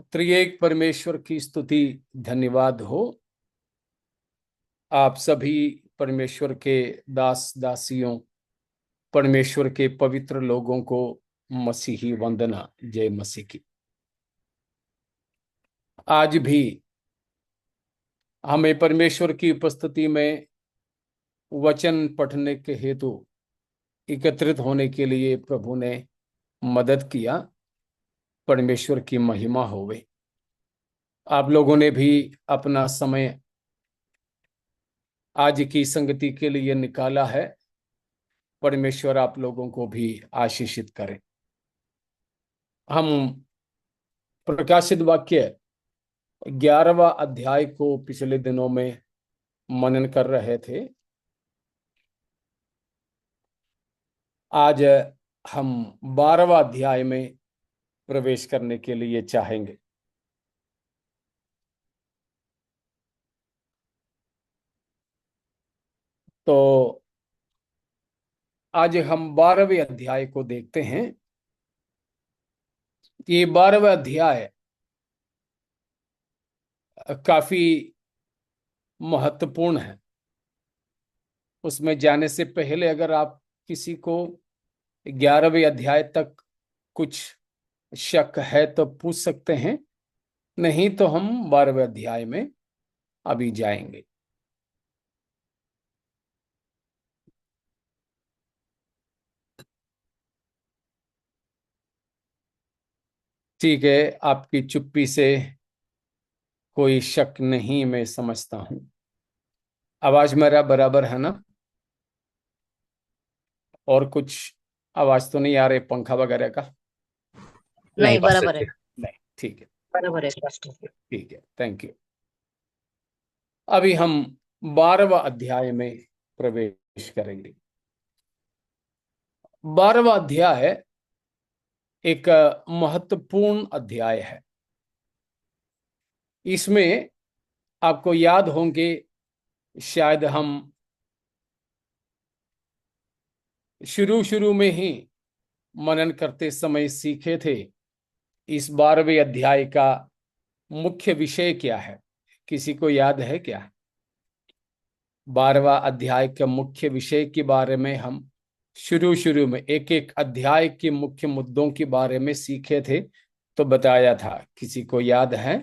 त्रिएक परमेश्वर की स्तुति धन्यवाद हो। आप सभी परमेश्वर के दास दासियों, परमेश्वर के पवित्र लोगों को मसीही वंदना। जय मसीह की। आज भी हमें परमेश्वर की उपस्थिति में वचन पढ़ने के हेतु एकत्रित होने के लिए प्रभु ने मदद किया। परमेश्वर की महिमा होवे। आप लोगों ने भी अपना समय आज की संगति के लिए निकाला है। परमेश्वर आप लोगों को भी आशीषित करे। हम प्रकाशित वाक्य 11वां अध्याय को पिछले दिनों में मनन कर रहे थे। आज हम 12वां अध्याय में प्रवेश करने के लिए चाहेंगे। तो आज हम 12वें अध्याय को देखते हैं। ये 12वां अध्याय काफी महत्वपूर्ण है। उसमें जाने से पहले अगर आप किसी को 11वें अध्याय तक कुछ शक है तो पूछ सकते हैं, नहीं तो हम 12वें अध्याय में अभी जाएंगे। ठीक है, आपकी चुप्पी से कोई शक नहीं, मैं समझता हूं। आवाज मेरा बराबर है ना? और कुछ आवाज तो नहीं आ रही पंखा वगैरह का? नहीं, बराबर है। नहीं, ठीक है। बराबर है, स्पष्ट है। ठीक है, थैंक यू। अभी हम 12वां अध्याय में प्रवेश करेंगे। 12वां अध्याय एक महत्वपूर्ण अध्याय है। इसमें आपको याद होंगे, शायद हम शुरू शुरू में ही मनन करते समय सीखे थे, इस 12वें अध्याय का मुख्य विषय क्या है? किसी को याद है क्या? 12वां अध्याय के मुख्य विषय के बारे में हम शुरू शुरू में एक एक अध्याय के मुख्य मुद्दों के बारे में सीखे थे, तो बताया था। किसी को याद है?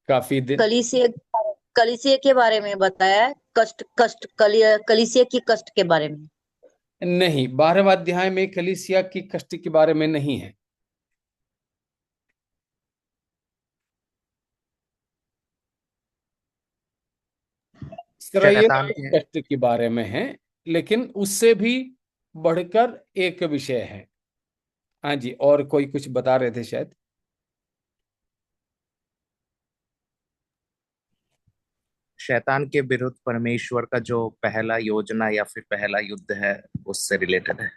काफी दिन। कलीसिया कलीसिया के बारे में बताया है। कष्ट कष्ट कलीसिया की कष्ट के बारे में। नहीं, 12वां अध्याय में कलीसिया की कष्ट के बारे में नहीं है। इसराइल शैतान के के कष्ट के बारे में है, लेकिन उससे भी बढ़कर एक विषय है। हाँ जी, और कोई कुछ बता रहे थे शायद। शैतान के विरुद्ध परमेश्वर का जो पहला योजना या फिर पहला युद्ध है, उससे रिलेटेड है।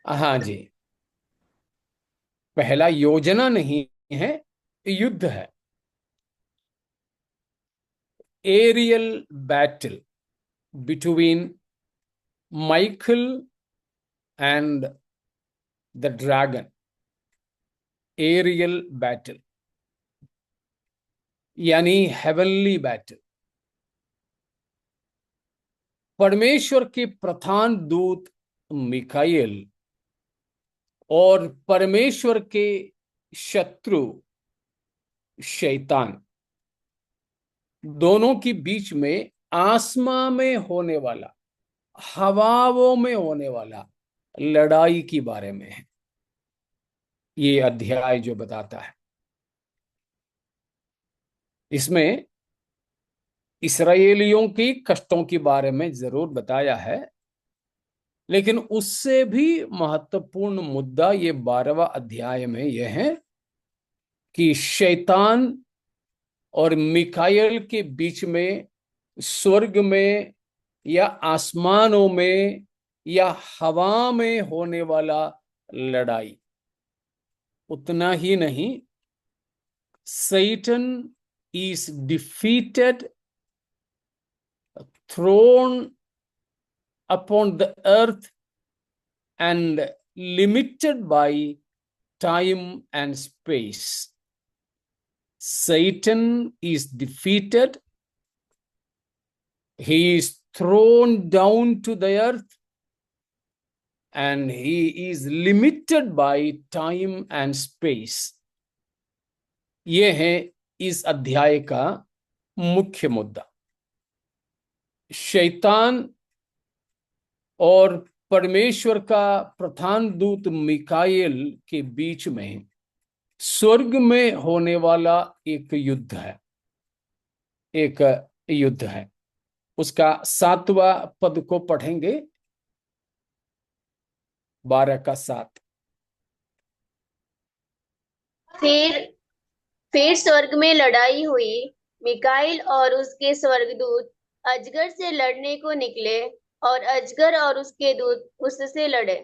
हाँ जी, पहला योजना नहीं है, युद्ध है। Aerial battle between Michael and the dragon. Aerial battle यानी हेवनली बैटल। परमेश्वर के प्रधान दूत मिकाएल और परमेश्वर के शत्रु शैतान, दोनों के बीच में आसमां में होने वाला, हवाओं में होने वाला लड़ाई के बारे में है ये अध्याय जो बताता है। इसमें इसराइलियों की कष्टों के बारे में जरूर बताया है, लेकिन उससे भी महत्वपूर्ण मुद्दा ये 12वां अध्याय में यह है कि शैतान और मिकाएल के बीच में, स्वर्ग में या आसमानों में या हवा में होने वाला लड़ाई। उतना ही नहीं, Satan is defeated, thrown upon the earth, and limited by time and space. Satan is defeated. He is thrown down to the earth, and he is limited by time and space. ये है इस अध्याय का मुख्य मुद्दा। शैतान और परमेश्वर का प्रधान दूत मिकाएल के बीच में स्वर्ग में होने वाला एक युद्ध है, एक युद्ध है। उसका 7वां पद को पढ़ेंगे, 12 का 7। फिर स्वर्ग में लड़ाई हुई। मिकाइल और उसके स्वर्गदूत अजगर से लड़ने को निकले और अजगर और उसके दूत उससे लड़े।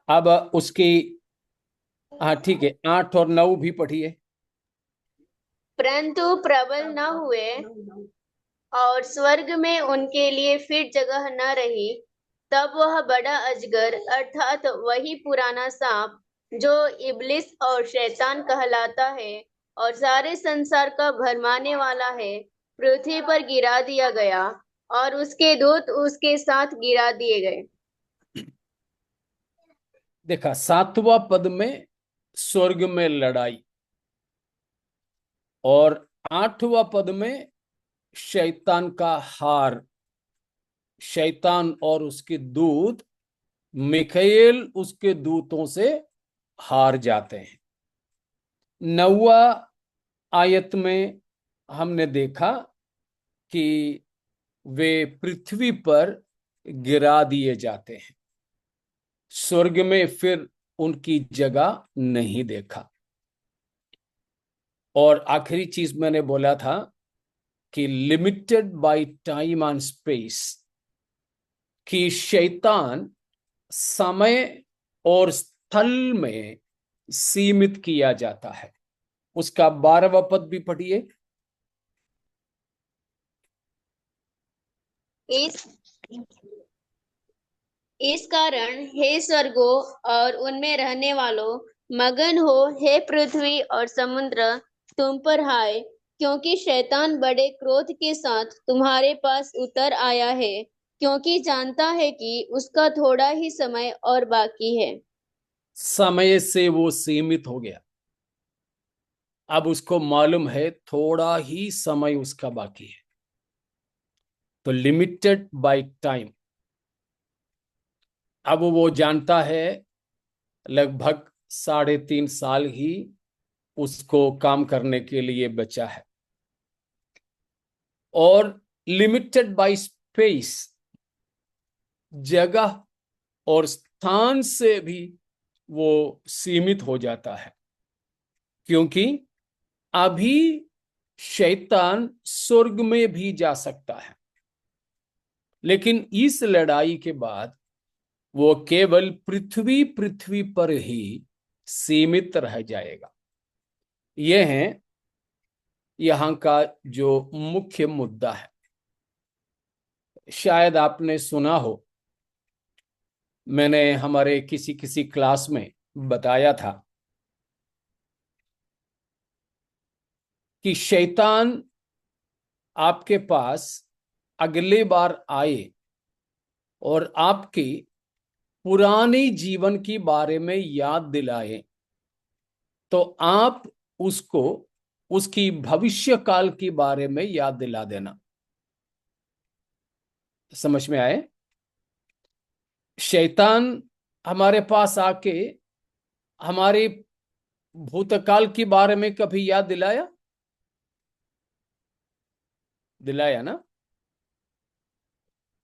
अब उसकी हाँ ठीक है, 8 और 9 भी पढ़िए। परंतु प्रबल न हुए और स्वर्ग में उनके लिए फिर जगह न रही। तब वह बड़ा अजगर अर्थात वही पुराना सांप जो इब्लिस और शैतान कहलाता है और सारे संसार का भरमाने वाला है, पृथ्वी पर गिरा दिया गया और उसके दूत उसके साथ गिरा दिए गए। देखा, 7वां पद में स्वर्ग में लड़ाई और 8वां पद में शैतान का हार। शैतान और उसके दूत, मिकाएल उसके दूतों से हार जाते हैं। 9वां आयत में हमने देखा कि वे पृथ्वी पर गिरा दिए जाते हैं। स्वर्ग में फिर उनकी जगह नहीं देखा। और आखिरी चीज मैंने बोला था कि limited by time and space, कि शैतान समय और स्थल में सीमित किया जाता है। उसका 12वां पद भी पढ़िए। इस कारण हे स्वर्गो और उनमें रहने वालों, मगन हो, हे पृथ्वी और समुद्र तुम पर हाय, क्योंकि शैतान बड़े क्रोध के साथ तुम्हारे पास उतर आया है, क्योंकि जानता है कि उसका थोड़ा ही समय और बाकी है। समय से वो सीमित हो गया। अब उसको मालूम है थोड़ा ही समय उसका बाकी है, तो लिमिटेड बाय टाइम। अब वो जानता है लगभग 3.5 साल ही उसको काम करने के लिए बचा है। और लिमिटेड बाय स्पेस, जगह और स्थान से भी वो सीमित हो जाता है, क्योंकि अभी शैतान स्वर्ग में भी जा सकता है, लेकिन इस लड़ाई के बाद वो केवल पृथ्वी पर ही सीमित रह जाएगा। यह है यहां का जो मुख्य मुद्दा है। शायद आपने सुना हो, मैंने हमारे किसी क्लास में बताया था कि शैतान आपके पास अगले बार आए और आपके पुराने जीवन के बारे में याद दिलाए, तो आप उसको उसकी भविष्य काल के बारे में याद दिला देना। समझ में आए? शैतान हमारे पास आके हमारे भूतकाल के बारे में कभी याद दिलाया ना?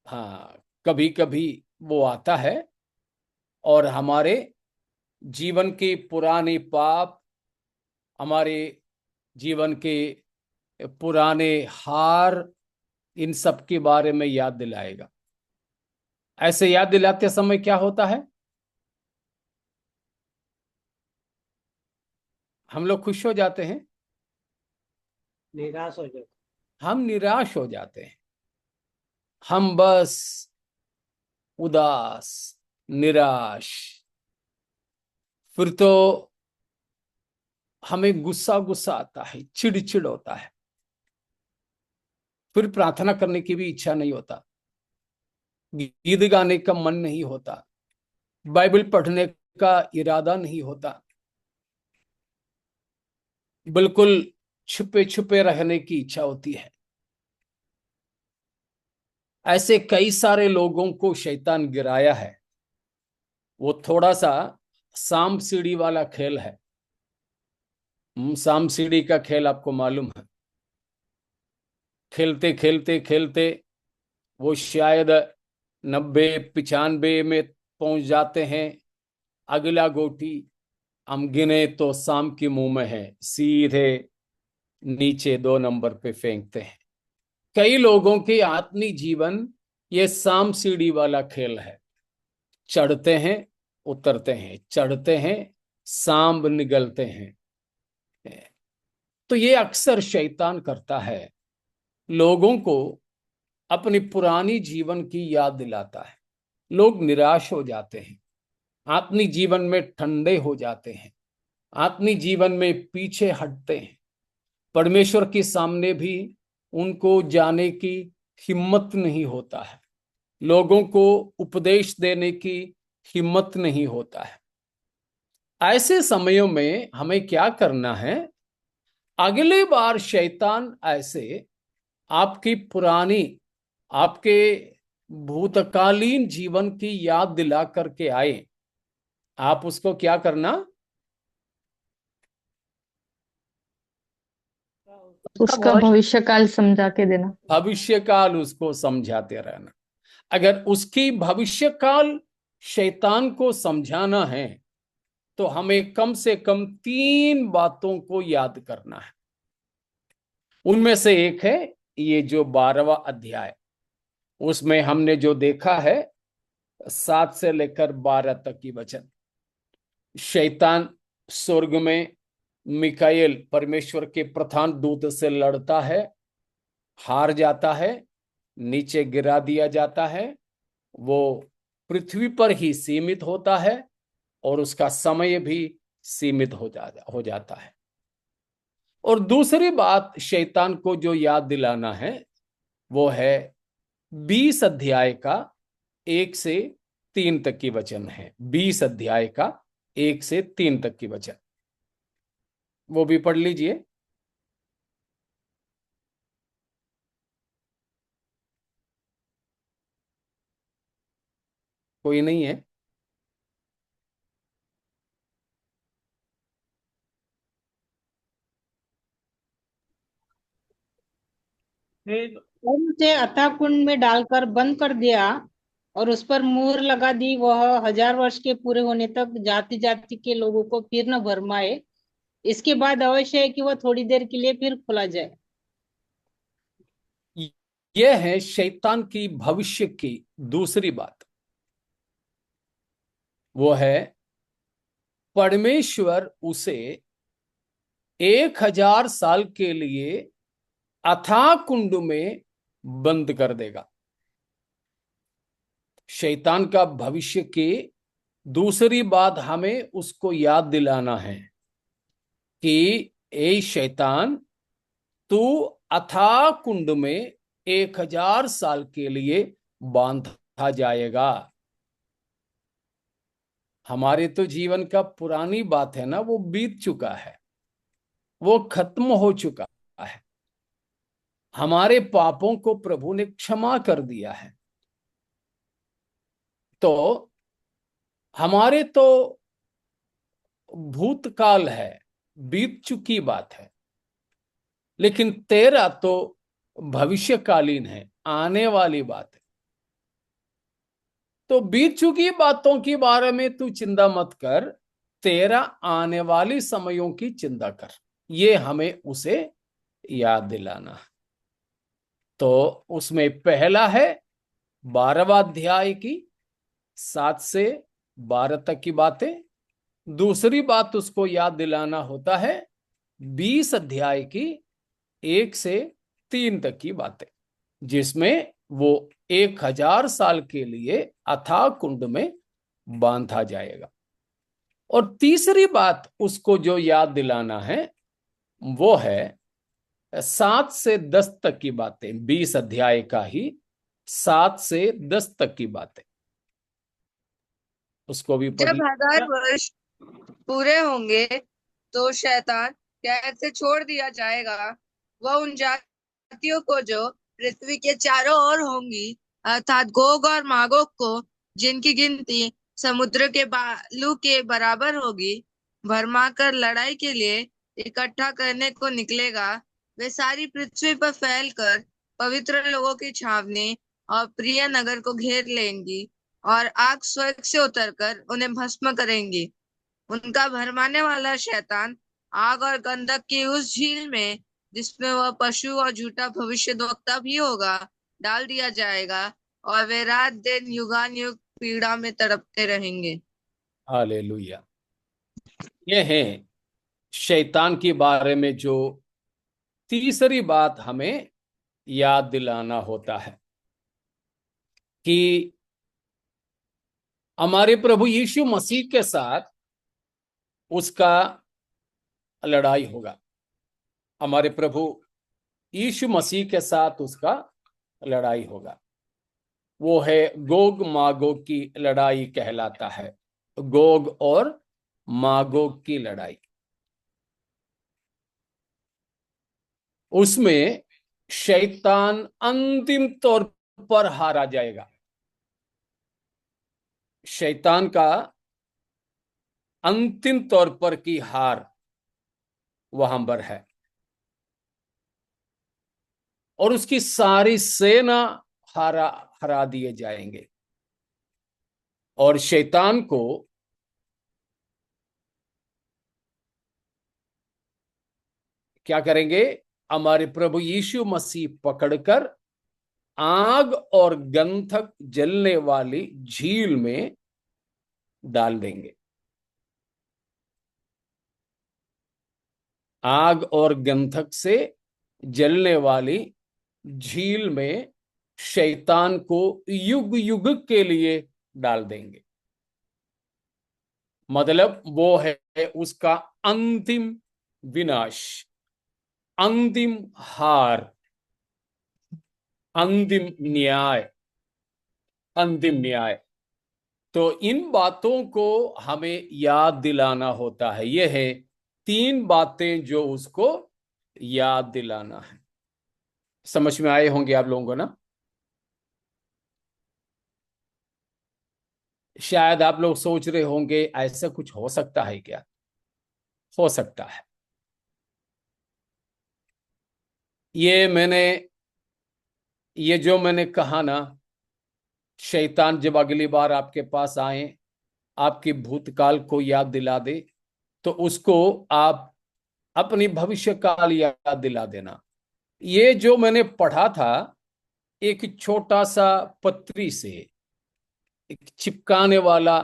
हाँ, कभी कभी वो आता है और हमारे जीवन के पुराने पाप, हमारे जीवन के पुराने हार, इन सब के बारे में याद दिलाएगा। ऐसे याद दिलाते समय क्या होता है? हम लोग खुश हो जाते हैं, निराश हो जाते, हम निराश हो जाते हैं, हम बस उदास, निराश, फिर तो हमें गुस्सा गुस्सा आता है, चिड़चिड़ होता है, फिर प्रार्थना करने की भी इच्छा नहीं होता, गीत गाने का मन नहीं होता, बाइबल पढ़ने का इरादा नहीं होता, बिल्कुल छुपे छुपे रहने की इच्छा होती है। ऐसे कई सारे लोगों को शैतान गिराया है। वो थोड़ा सा सांप सीढ़ी वाला खेल है। सांप सीढ़ी का खेल आपको मालूम है। खेलते खेलते खेलते वो शायद 90-95 में पहुंच जाते हैं। अगला गोटी हम गिने तो सांप के मुंह में है, सीधे नीचे 2 नंबर पे फेंकते हैं। कई लोगों के आत्मिक जीवन ये सांप सीढ़ी वाला खेल है। चढ़ते हैं, उतरते हैं, चढ़ते हैं, सांप निगलते हैं। तो ये अक्सर शैतान करता है, लोगों को अपनी पुरानी जीवन की याद दिलाता है। लोग निराश हो जाते हैं, आत्मिक जीवन में ठंडे हो जाते हैं, आत्मिक जीवन में पीछे हटते हैं। परमेश्वर के सामने भी उनको जाने की हिम्मत नहीं होता है, लोगों को उपदेश देने की हिम्मत नहीं होता है। ऐसे समयों में हमें क्या करना है? अगली बार शैतान ऐसे आपकी पुरानी, आपके भूतकालीन जीवन की याद दिला करके आए, आप उसको क्या करना? उसका भविष्य काल समझा के देना। भविष्य काल उसको समझाते रहना। अगर उसकी भविष्य काल शैतान को समझाना है तो हमें कम से कम 3 बातों को याद करना है। उनमें से एक है ये जो 12वां अध्याय, उसमें हमने जो देखा है 7 से लेकर 12 तक की वचन। शैतान स्वर्ग में मिकाएल परमेश्वर के प्रधान दूत से लड़ता है, हार जाता है, नीचे गिरा दिया जाता है, वो पृथ्वी पर ही सीमित होता है और उसका समय भी सीमित हो जाता है। और दूसरी बात शैतान को जो याद दिलाना है वो है 20 अध्याय का 1 से 3 तक की वचन है। 20 अध्याय का 1 से 3 तक की वचन, वो भी पढ़ लीजिए। कोई नहीं है? और उसे अथाह कुंड में डालकर बंद कर दिया और उस पर मुहर लगा दी। वह 1000 वर्ष के पूरे होने तक जाति जाति के लोगों को फिर न भरमाए। इसके बाद अवश्य है कि वह थोड़ी देर के लिए फिर खोला जाए। यह है शैतान की भविष्य की दूसरी बात। वो है परमेश्वर उसे 1000 साल के लिए अथाह कुंड में बंद कर देगा। शैतान का भविष्य की दूसरी बात हमें उसको याद दिलाना है कि ए शैतान, तू अथाह कुंड में 1000 साल के लिए बांधा जाएगा। हमारे तो जीवन का पुरानी बात है ना, वो बीत चुका है, वो खत्म हो चुका है। हमारे पापों को प्रभु ने क्षमा कर दिया है। तो हमारे तो भूतकाल है, बीत चुकी बात है, लेकिन तेरा तो भविष्यकालीन है, आने वाली बात है। तो बीत चुकी बातों के बारे में तू चिंता मत कर, तेरा आने वाली समयों की चिंता कर। ये हमें उसे याद दिलाना है। तो उसमें पहला है 12वां अध्याय की 7 से 12 तक की बातें। दूसरी बात उसको याद दिलाना होता है 20 अध्याय की 1 से 3 तक की बातें, जिसमें वो 1000 साल के लिए अथाह कुंड में बांधा जाएगा। और तीसरी बात उसको जो याद दिलाना है वो है 7 से 10 तक की बातें, 20 अध्याय का ही 7 से 10 तक की बातें, उसको भी पढ़ जब 1000 लीजिएगा। वर्ष पूरे होंगे तो शैतान कैद से छोड़ दिया जाएगा। वह उन जातियों को जो पृथ्वी के चारों ओर होंगी, अर्थात गोग और मागोग को, जिनकी गिनती समुद्र के बालू के बराबर होगी, भरमा कर लड़ाई के लिए इकट्ठा करने को निकलेगा। वे सारी पृथ्वी पर फैलकर पवित्र लोगों की छावनी और प्रिय नगर को घेर लेंगी और आग स्वर्ग से उतरकर उन्हें भस्म करेंगी। उनका भरमाने वाला शैतान आग और गंधक की उस झील में, जिसमें वह पशु और झूठा भविष्यद्वक्ता भी होगा, डाल दिया जाएगा और वे रात दिन युगान युग पीड़ा में तड़पते रहेंगे। हालेलुया। ये है शैतान के बारे में जो तीसरी बात हमें याद दिलाना होता है कि हमारे प्रभु यीशु मसीह के साथ उसका लड़ाई होगा। हमारे प्रभु यीशु मसीह के साथ उसका लड़ाई होगा। वो है गोग मागोग की लड़ाई कहलाता है, गोग और मागोग की लड़ाई। उसमें शैतान अंतिम तौर पर हारा जाएगा। शैतान का अंतिम तौर पर की हार वहां पर है और उसकी सारी सेना हरा दिए जाएंगे। और शैतान को क्या करेंगे? हमारे प्रभु यीशु मसीह पकड़कर आग और गंधक जलने वाली झील में डाल देंगे। आग और गंधक से जलने वाली झील में शैतान को युग युग के लिए डाल देंगे। मतलब वो है उसका अंतिम विनाश, अंतिम हार, अंतिम न्याय, अंतिम न्याय। तो इन बातों को हमें याद दिलाना होता है। यह है 3 बातें जो उसको याद दिलाना है। समझ में आए होंगे आप लोगों को ना? शायद आप लोग सोच रहे होंगे ऐसा कुछ हो सकता है क्या? हो सकता है। ये जो मैंने कहा ना, शैतान जब अगली बार आपके पास आए, आपकी भूतकाल को याद दिला दे, तो उसको आप अपनी भविष्य काल याद दिला देना। ये जो मैंने पढ़ा था, एक छोटा सा पत्री से एक चिपकाने वाला,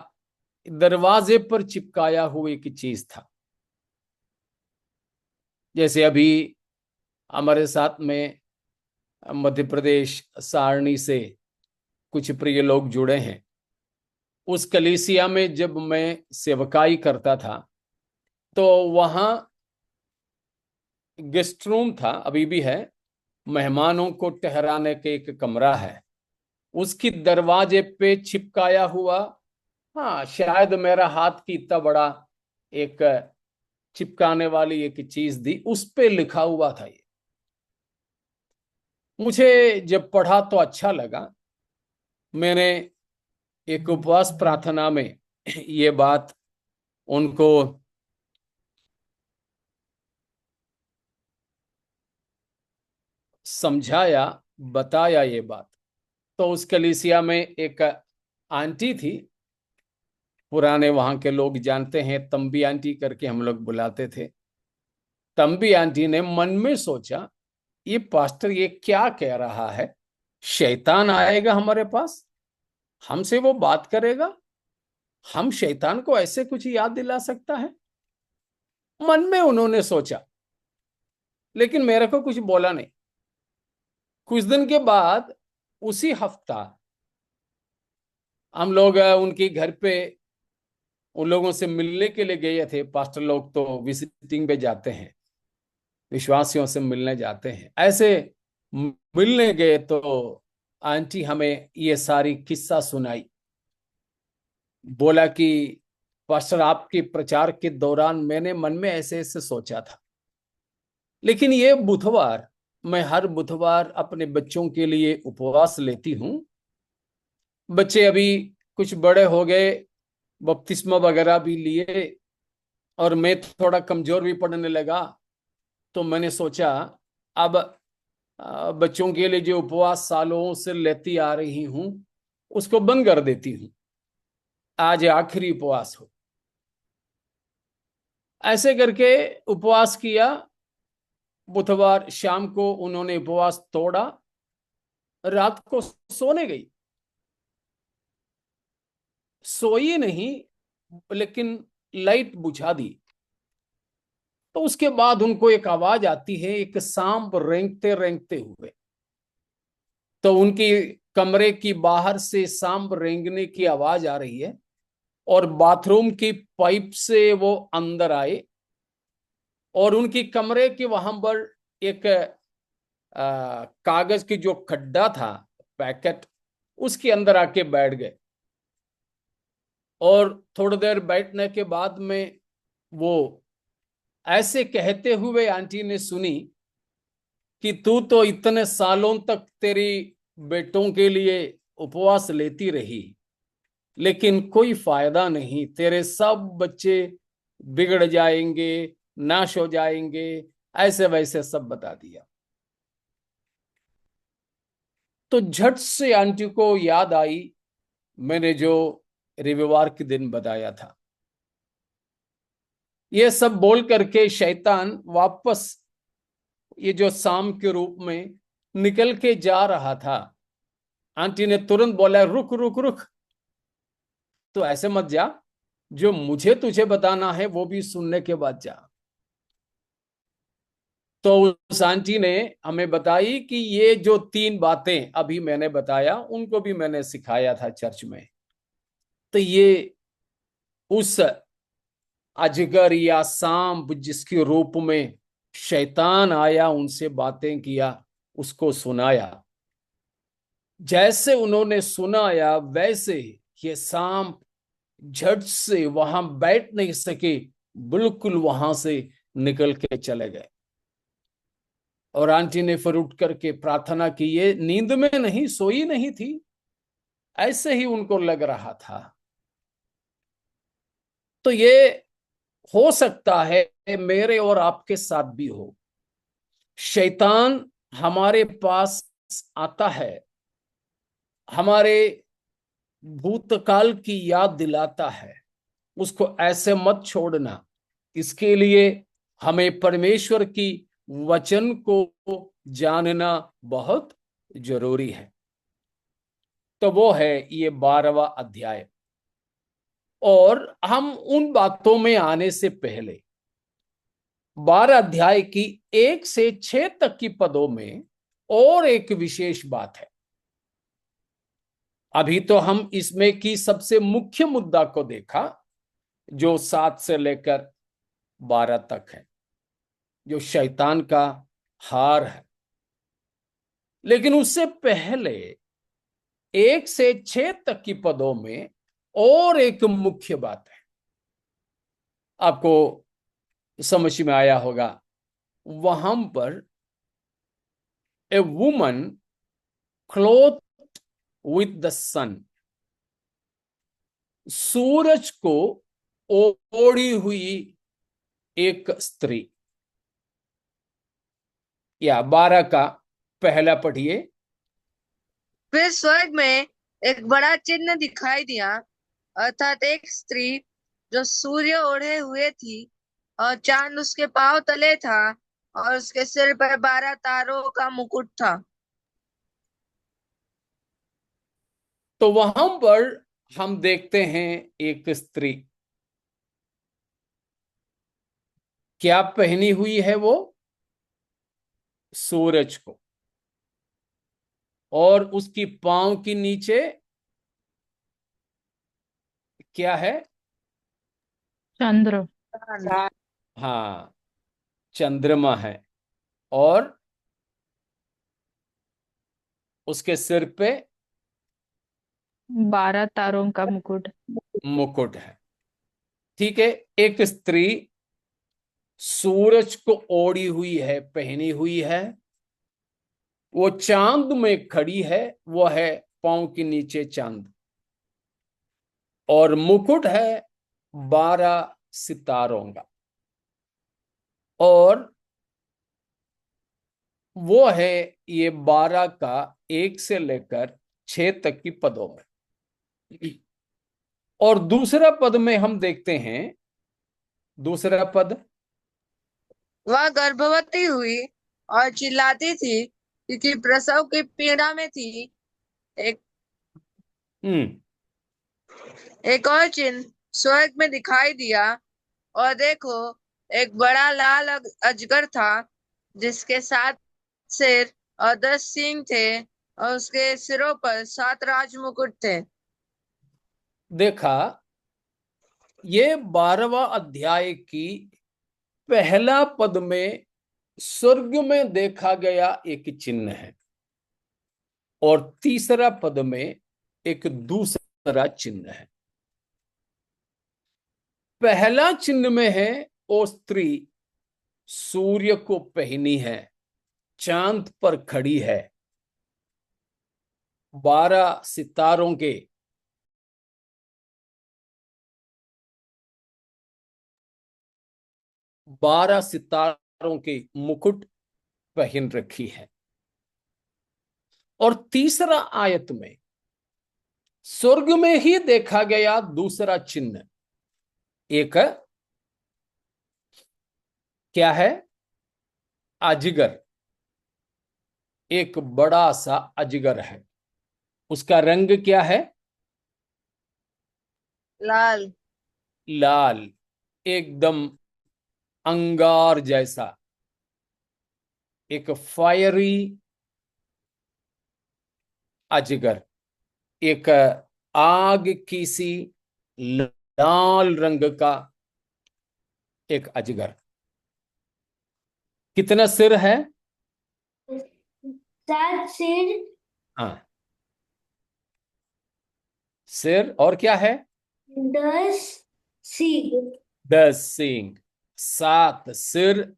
दरवाजे पर चिपकाया हुआ एक चीज था। जैसे अभी हमारे साथ में मध्य प्रदेश सारणी से कुछ प्रिय लोग जुड़े हैं। उस कलीसिया में जब मैं सेवकाई करता था तो वहां गेस्ट रूम था, अभी भी है, मेहमानों को ठहराने के एक कमरा है, उसकी दरवाजे पे चिपकाया हुआ, हाँ शायद मेरा हाथ की इतना बड़ा एक चिपकाने वाली एक चीज थी, उस पे लिखा हुआ था ये। मुझे जब पढ़ा तो अच्छा लगा। मैंने एक उपवास प्रार्थना में ये बात उनको समझाया, बताया ये बात। तो उस कलीसिया में एक आंटी थी, पुराने वहां के लोग जानते हैं, तंबी आंटी करके हम लोग बुलाते थे। तंबी आंटी ने मन में सोचा, ये पास्टर ये क्या कह रहा है? शैतान आएगा हमारे पास, हमसे वो बात करेगा, हम शैतान को ऐसे कुछ याद दिला सकता है? मन में उन्होंने सोचा, लेकिन मेरे को कुछ बोला नहीं। कुछ दिन के बाद उसी हफ्ता हम लोग उनके घर पे उन लोगों से मिलने के लिए गए थे। पास्टर लोग तो विजिटिंग पे जाते हैं, विश्वासियों से मिलने जाते हैं। ऐसे मिलने गए तो आंटी हमें ये सारी किस्सा सुनाई। बोला कि पास्टर, आपके प्रचार के दौरान मैंने मन में ऐसे ऐसे सोचा था, लेकिन ये बुधवार, मैं हर बुधवार अपने बच्चों के लिए उपवास लेती हूँ। बच्चे अभी कुछ बड़े हो गए, बपतिस्मा वगैरह भी लिए, और मैं थोड़ा कमजोर भी पड़ने लगा। तो मैंने सोचा अब बच्चों के लिए जो उपवास सालों से लेती आ रही हूं उसको बंद कर देती हूं, आज आखिरी उपवास हो। ऐसे करके उपवास किया। बुधवार शाम को उन्होंने उपवास तोड़ा, रात को सोने गई। सोई नहीं, लेकिन लाइट बुझा दी। तो उसके बाद उनको एक आवाज आती है, एक सांप रेंगते रेंगते हुए। तो उनकी कमरे की बाहर से सांप रेंगने की आवाज आ रही है, और बाथरूम की पाइप से वो अंदर आए, और उनकी कमरे के वहां पर एक कागज की जो खड्डा था, पैकेट, उसके अंदर आके बैठ गए। और थोड़ी देर बैठने के बाद में वो ऐसे कहते हुए आंटी ने सुनी कि तू तो इतने सालों तक तेरी बेटों के लिए उपवास लेती रही, लेकिन कोई फायदा नहीं, तेरे सब बच्चे बिगड़ जाएंगे, नाश हो जाएंगे, ऐसे वैसे सब बता दिया। तो झट से आंटी को याद आई मैंने जो रविवार के दिन बताया था। ये सब बोल करके शैतान वापस ये जो सांप के रूप में निकल के जा रहा था। आंटी ने तुरंत बोला, रुक रुक रुक, तो ऐसे मत जा, जो मुझे तुझे बताना है वो भी सुनने के बाद जा। तो उस आंटी ने हमें बताई कि ये जो 3 बातें अभी मैंने बताया, उनको भी मैंने सिखाया था चर्च में। तो ये उस अजगर या सांप जिसके रूप में शैतान आया, उनसे बातें किया, उसको सुनाया। जैसे उन्होंने सुनाया वैसे ये सांप झट से वहां बैठ नहीं सके, बिल्कुल वहां से निकल के चले गए। और आंटी ने फिर उठ करके प्रार्थना की। ये नींद में नहीं, सोई नहीं थी, ऐसे ही उनको लग रहा था। तो ये हो सकता है मेरे और आपके साथ भी हो। शैतान हमारे पास आता है, हमारे भूतकाल की याद दिलाता है। उसको ऐसे मत छोड़ना। इसके लिए हमें परमेश्वर की वचन को जानना बहुत जरूरी है। तो वो है ये 12वां अध्याय। और हम उन बातों में आने से पहले 12 अध्याय की 1 से 6 तक की पदों में और एक विशेष बात है। अभी तो हम इसमें की सबसे मुख्य मुद्दा को देखा, जो 7 से लेकर 12 तक है, जो शैतान का हार है। लेकिन उससे पहले 1 से 6 तक की पदों में और एक मुख्य बात है। आपको समझ में आया होगा। वहां पर a woman cloth with the sun, सूरज को ओढ़ी हुई एक स्त्री। या 12 का पहला पढ़िए। फिर स्वर्ग में एक बड़ा चिन्ह दिखाई दिया, अर्थात एक स्त्री जो सूर्य ओढ़े हुए थी, और चांद उसके पांव तले था, और उसके सिर पर 12 तारों का मुकुट था। तो वहां पर हम देखते हैं एक स्त्री। क्या पहनी हुई है वो? सूरज को। और उसकी पांव के नीचे क्या है? चंद्र। हाँ, चंद्रमा है। और उसके सिर पे 12 तारों का मुकुट। मुकुट है। ठीक है। एक स्त्री सूरज को ओढ़ी हुई है, पहनी हुई है। वो चांद में खड़ी है, वो है पांव के नीचे चांद। और मुकुट है 12 सितारों का। और वो है ये 12 का 1 से लेकर 6 तक की पदों में। और दूसरा पद में हम देखते हैं, दूसरा पद, वह गर्भवती हुई और चिल्लाती थी क्योंकि प्रसव की पीड़ा में थी। एक हम्म एक और चिन्ह स्वर्ग में दिखाई दिया, और देखो, एक बड़ा लाल अजगर था, जिसके 7 सिर और 10 सींग थे, और उसके सिरों पर 7 राज मुकुट थे। देखा, ये 12वां अध्याय की पहला पद में स्वर्ग में देखा गया एक चिन्ह है, और तीसरा पद में एक दूसरा चिन्ह है। पहला चिन्ह में है वो स्त्री सूर्य को पहनी है, चांद पर खड़ी है, 12 सितारों के 12 सितारों के मुकुट पहन रखी है। और तीसरा आयत में स्वर्ग में ही देखा गया दूसरा चिन्ह एक क्या है? अजगर। एक बड़ा सा अजगर है। उसका रंग क्या है? लाल। लाल, एकदम अंगार जैसा, एक फायरी अजगर, एक आग की सी लाल रंग का एक अजगर। कितना सिर है? 7 सिर, हाँ, सिर, और क्या है? 10 सींग। 10 सींग। 7 सिर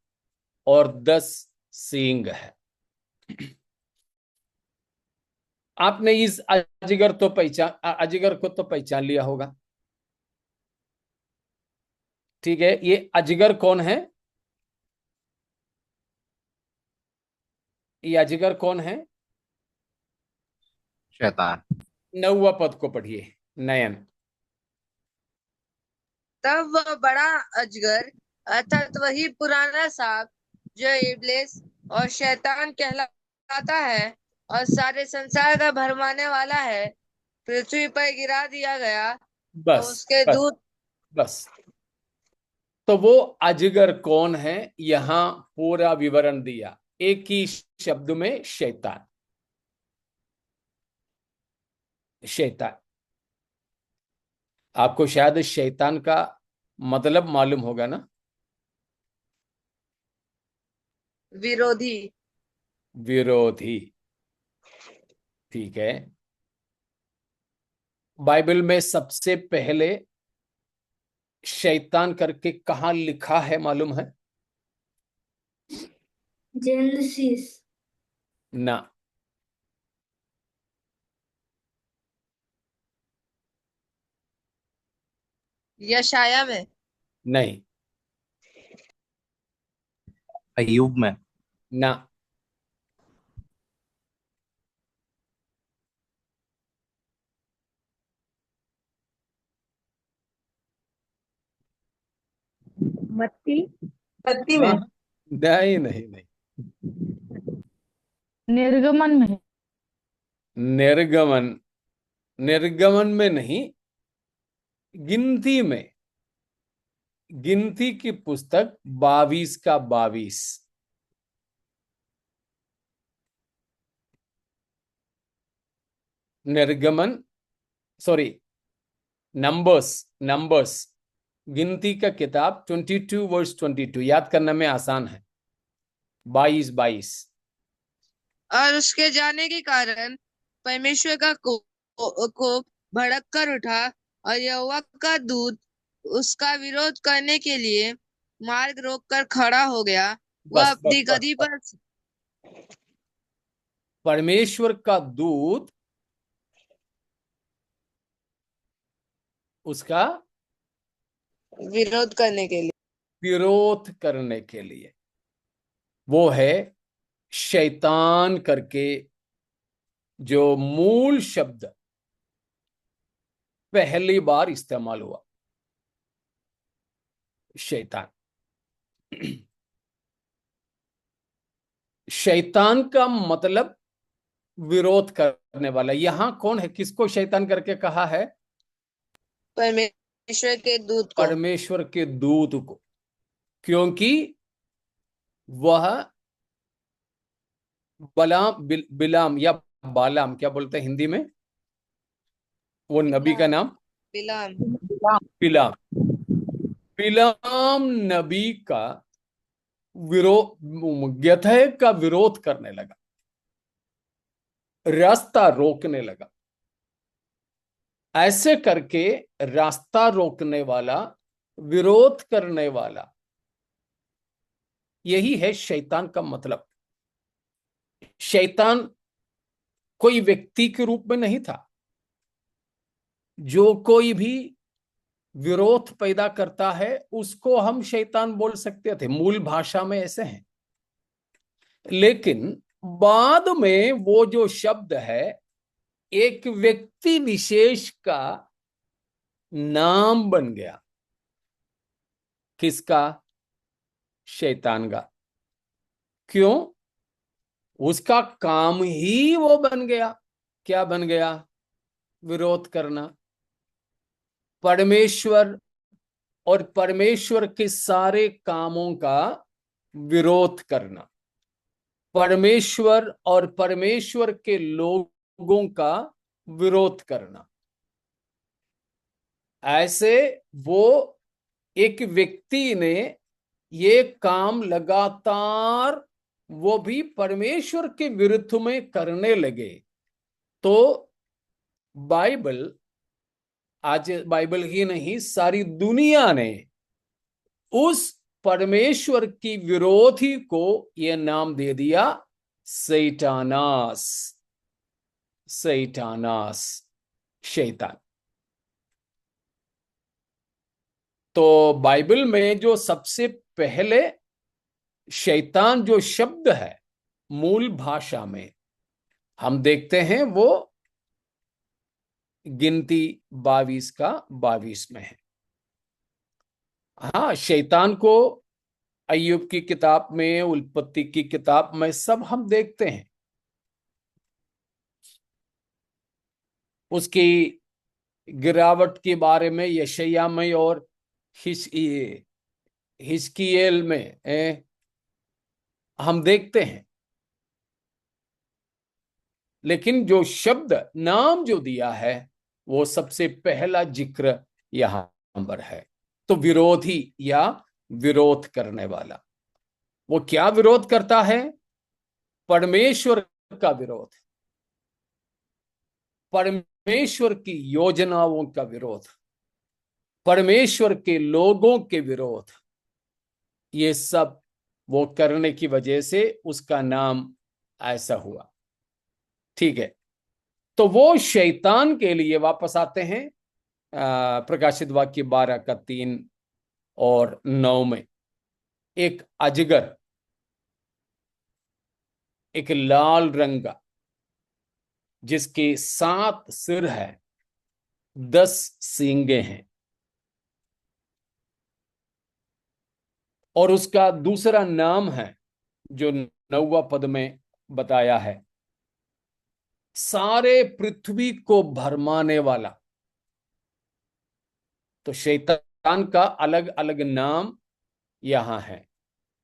और 10 सींग है। आपने इस अजगर को तो पहचान लिया होगा। ठीक है, ये अजगर कौन है? ये अजगर कौन है? शैतान। 9वां पद को पढ़िए, नयन। तब वह बड़ा अजगर, अर्थात वही पुराना सांप, जो इब्लिस और शैतान कहलाता है और सारे संसार का भरमाने वाला है, पृथ्वी पर गिरा दिया गया, और बस उसके बस दूत। बस। तो वो अजगर कौन है, यहां पूरा विवरण दिया एक ही शब्द में, शैतान। शैतान। आपको शायद शैतान का मतलब मालूम होगा ना? विरोधी। विरोधी। ठीक है। बाइबल में सबसे पहले शैतान करके कहां लिखा है मालूम है? जेनेसिस। ना। यशाया में। नहीं। अय्यूब में। ना। मत्ती। मत्ती हाँ, में। नहीं नहीं नहीं। निर्गमन में। निर्गमन। निर्गमन में नहीं, गिनती में। गिनती की पुस्तक 22 का 22। निर्गमन, सॉरी, नंबर्स, नंबर्स, गिनती का किताब 22 वर्स 22, याद करने में आसान है। 22 22। और उसके जाने के कारण परमेश्वर का कोप भड़क कर उठा और यहोवा का दूत उसका विरोध करने के लिए मार्ग रोककर खड़ा हो गया। वह बस अपनी बस बस गदी बस। पर परमेश्वर का दूत उसका विरोध करने के लिए, विरोध करने के लिए, वो है शैतान करके जो मूल शब्द पहली बार इस्तेमाल हुआ, शैतान। शैतान का मतलब विरोध करने वाला। यहां कौन है, किसको शैतान करके कहा है? परमेश्वर के दूत को। परमेश्वर के दूत को, क्योंकि वह बिलाम या बालाम, क्या बोलते हैं हिंदी में वो नबी का नाम? बिलाम। बिलाम। बिलाम नबी का विरोध, व्यथय का विरोध करने लगा, रास्ता रोकने लगा। ऐसे करके रास्ता रोकने वाला, विरोध करने वाला, यही है शैतान का मतलब। शैतान कोई व्यक्ति के रूप में नहीं था। जो कोई भी विरोध पैदा करता है उसको हम शैतान बोल सकते थे, मूल भाषा में ऐसे हैं। लेकिन बाद में वो जो शब्द है एक व्यक्ति विशेष का नाम बन गया। किसका? शैतान का। क्यों? उसका काम ही वो बन गया। क्या बन गया? विरोध करना। परमेश्वर और परमेश्वर के सारे कामों का विरोध करना, परमेश्वर और परमेश्वर के लोगों का विरोध करना। ऐसे वो एक व्यक्ति ने ये काम लगातार, वो भी परमेश्वर के विरुद्ध में करने लगे। तो बाइबल, आज बाइबल ही नहीं सारी दुनिया ने उस परमेश्वर की विरोधी को यह नाम दे दिया, सैतानास। सैतानास, शैतान। तो बाइबल में जो सबसे पहले शैतान जो शब्द है मूल भाषा में हम देखते हैं वो गिनती 22 का 22 में है। हाँ, शैतान को अय्यूब की किताब में, उत्पत्ति की किताब में सब हम देखते हैं। उसकी गिरावट के बारे में यशायाह में और हिजकियेल में हम देखते हैं। लेकिन जो शब्द नाम जो दिया है वो सबसे पहला जिक्र यहां पर है। तो विरोधी या विरोध करने वाला, वो क्या विरोध करता है? परमेश्वर का विरोध, परमेश्वर की योजनाओं का विरोध, परमेश्वर के लोगों के विरोध। ये सब वो करने की वजह से उसका नाम ऐसा हुआ। ठीक है, तो वो शैतान के लिए वापस आते हैं प्रकाशित वाक्य 12 का 3 और 9 में। एक अजगर, एक लाल रंग का, जिसके 7 सिर है, 10 सींगे हैं, और उसका दूसरा नाम है जो 9वां पद में बताया है, सारे पृथ्वी को भरमाने वाला। तो शैतान का अलग अलग नाम यहां है।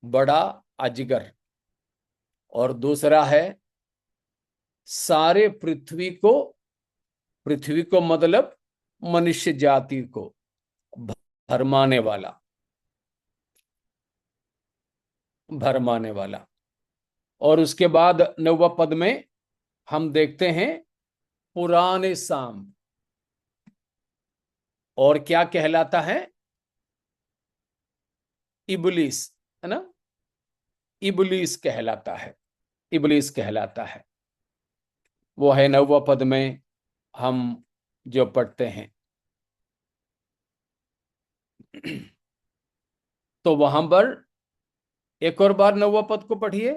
बड़ा अजगर, और दूसरा है सारे पृथ्वी को मतलब मनुष्य जाति को भरमाने वाला, भरमाने वाला। और उसके बाद 9वां पद में हम देखते हैं पुराने साम। और क्या कहलाता है? इबलीस, है ना? इबलीस कहलाता है, इबलीस कहलाता है। वो है 9वां पद में हम जो पढ़ते हैं। तो वहां पर एक और बार 9वां पद को पढ़िए।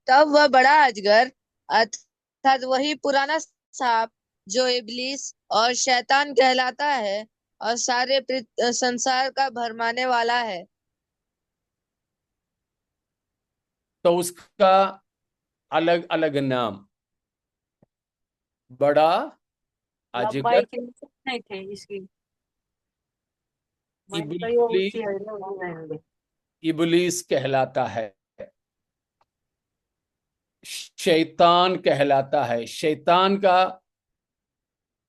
तब वह बड़ा अजगर अर्थात वही पुराना सांप जो इबलीस और शैतान कहलाता है और सारे संसार का भरमाने वाला है। तो उसका अलग अलग नाम, बड़ा अजगर, इबलीस, इबलीस कहलाता है, शैतान कहलाता है। शैतान का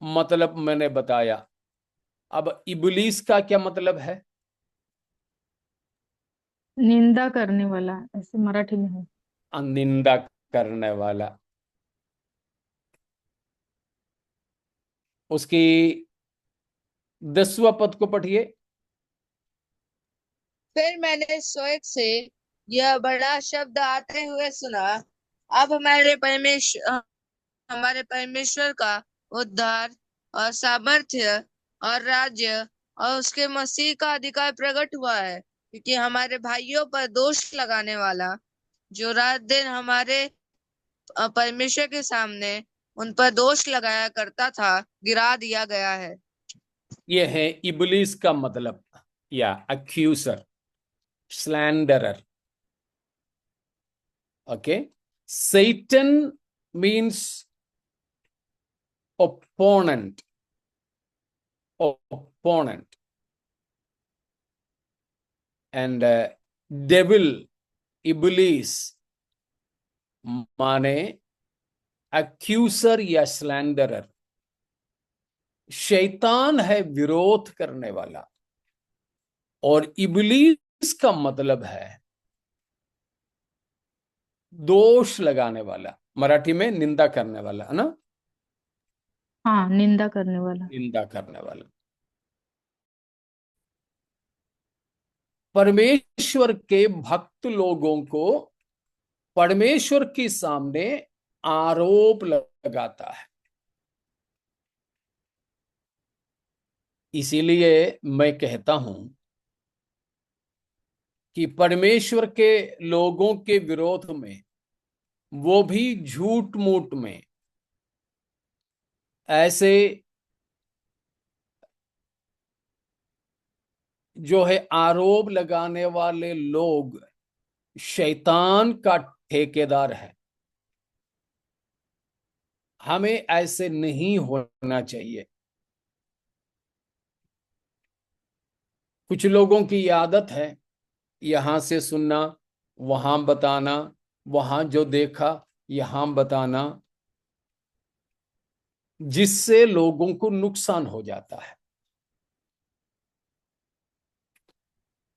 मतलब मैंने बताया। अब इबलीस का क्या मतलब है? निंदा करने वाला, ऐसे मराठी में है। निंदा करने वाला। उसकी 10वां पद को पढ़िए। फिर मैंने स्वर्ग से यह बड़ा शब्द आते हुए सुना, अब हमारे परमेश्वर का उद्धार और सामर्थ्य और राज्य और उसके मसीह का अधिकार प्रकट हुआ है, क्योंकि हमारे भाइयों पर दोष लगाने वाला जो रात दिन हमारे परमेश्वर के सामने उन पर दोष लगाया करता था, गिरा दिया गया है। ये है इबलीस का मतलब, या accuser, slanderer. Okay, Satan means opponent, opponent, and devil, iblis माने अक्यूजर या स्लैंडरर। शैतान है विरोध करने वाला, और इबलीस का मतलब है दोष लगाने वाला। मराठी में निंदा करने वाला, है ना? हाँ, निंदा करने वाला। निंदा करने वाला। परमेश्वर के भक्त लोगों को परमेश्वर के सामने आरोप लगाता है। इसीलिए मैं कहता हूं कि परमेश्वर के लोगों के विरोध में, वो भी झूठ मूठ में, ऐसे जो है आरोप लगाने वाले लोग शैतान का ठेकेदार है। हमें ऐसे नहीं होना चाहिए। कुछ लोगों की आदत है यहां से सुनना, वहां बताना, वहां जो देखा यहां बताना, जिससे लोगों को नुकसान हो जाता है।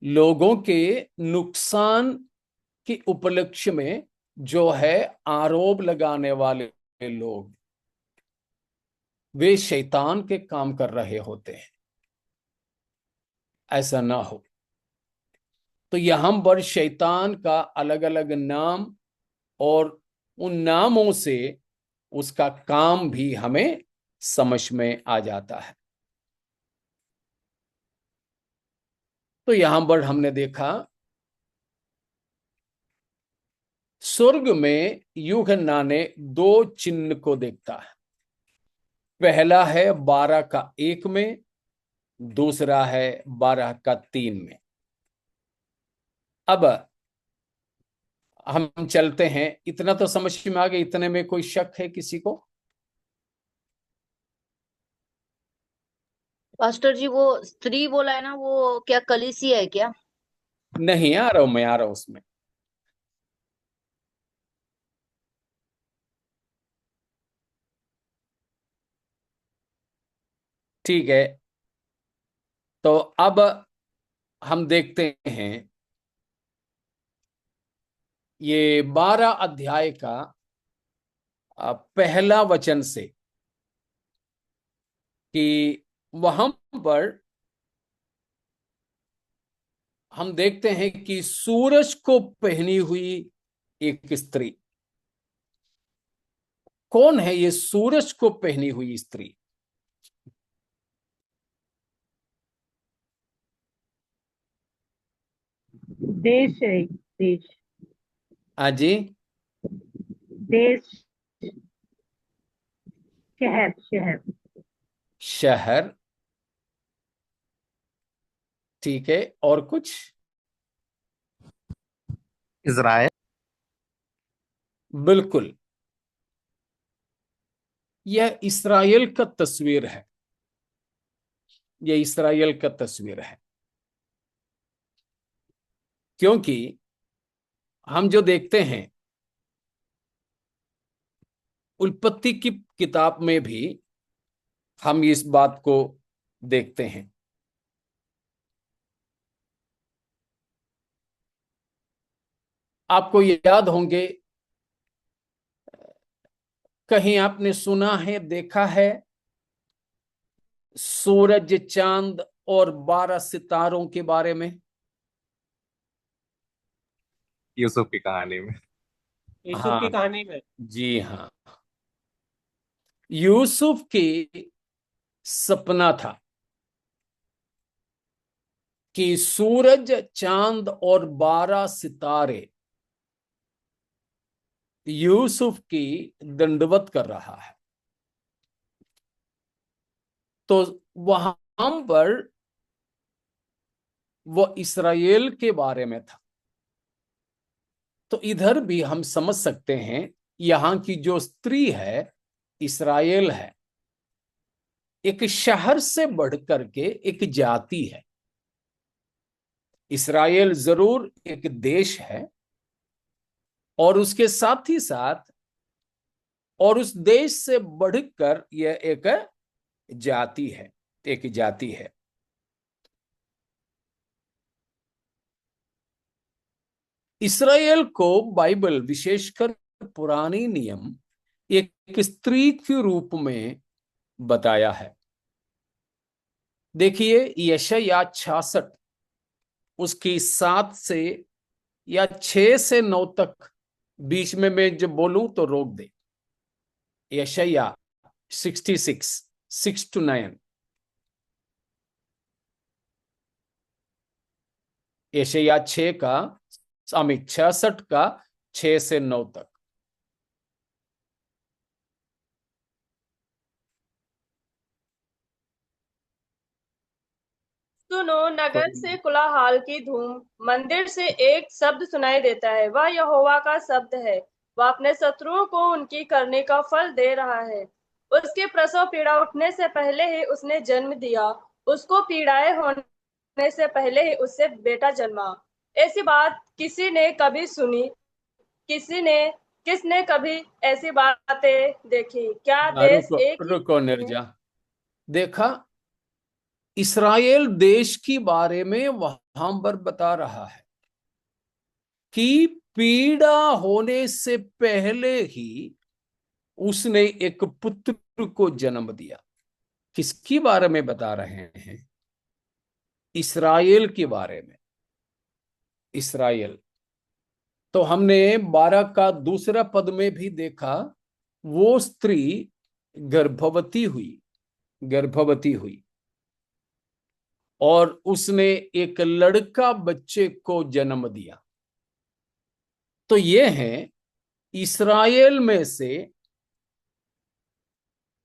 लोगों के नुकसान के उपलक्ष्य में जो है आरोप लगाने वाले लोग, वे शैतान के काम कर रहे होते हैं। ऐसा ना हो। तो यहां पर शैतान का अलग अलग नाम, और उन नामों से उसका काम भी हमें समझ में आ जाता है। तो यहां पर हमने देखा स्वर्ग में यूहन्ना ने 2 चिन्ह को देखता है। पहला है 12 का 1 में, दूसरा है 12 का 3 में। अब हम चलते हैं। इतना तो समझ में आ गया? इतने में कोई शक है किसी को? पास्टर जी, वो स्त्री बोला है ना, वो क्या कलीसी है क्या? नहीं, आ रहा हूं, मैं आ रहा हूं उसमें। ठीक है, तो अब हम देखते हैं ये 12 अध्याय का पहला वचन से कि वहां पर हम देखते हैं कि सूरज को पहनी हुई एक स्त्री। कौन है ये सूरज को पहनी हुई स्त्री? देश है, देश, जी, देश, शहर, शहर। शहर, ठीक है, और कुछ? इज़राइल। बिल्कुल, यह इस्राएल का तस्वीर है, यह इस्राएल का तस्वीर है, क्योंकि हम जो देखते हैं उत्पत्ति की किताब में भी हम इस बात को देखते हैं। आपको याद होंगे, कहीं आपने सुना है, देखा है, सूरज, चांद और 12 सितारों के बारे में? यूसुफ की कहानी में। यूसुफ की हाँ, कहानी में। जी हाँ, यूसुफ की सपना था कि सूरज, चांद और 12 सितारे यूसुफ की दंडवत कर रहा है। तो वहां पर वो इस्राएल के बारे में था। तो इधर भी हम समझ सकते हैं, यहां की जो स्त्री है इस्राएल है, एक शहर से बढ़कर के एक जाति है। इस्राएल जरूर एक देश है, और उसके साथ ही साथ और उस देश से बढ़कर यह एक जाति है, एक जाति है। इस्राएल को बाइबल, विशेषकर पुरानी नियम, एक स्त्री के रूप में बताया है। देखिए यशायाह 66 उसकी 7 से या 6 से 9 तक, बीच में मैं जब बोलूं तो रोक दे। यशायाह 66 6 to 9, यशायाह 6 का 66 का 6 से 9 तक। सुनो, नगर से कोलाहल की धूम, मंदिर से एक शब्द सुनाई देता है। वह यहोवा का शब्द है। वह अपने शत्रुओं को उनकी करने का फल दे रहा है। उसके प्रसव पीड़ा उठने से पहले ही उसने जन्म दिया। उसको पीड़ाएं होने से पहले ही उससे बेटा जन्मा। ऐसी बात किसी ने कभी सुनी? किसने कभी ऐसी बातें देखी? क्या देश रुको एक ही रुको निर्जा, देखा, इस्राएल देश के बारे में वहां पर बता रहा है कि पीड़ा होने से पहले ही उसने एक पुत्र को जन्म दिया। किसके बारे में बता रहे हैं? इस्राएल के बारे में। इस्राएल, तो हमने 12 का दूसरा पद में भी देखा, वो स्त्री गर्भवती हुई, गर्भवती हुई, और उसने एक लड़का बच्चे को जन्म दिया। तो ये है इस्राएल में से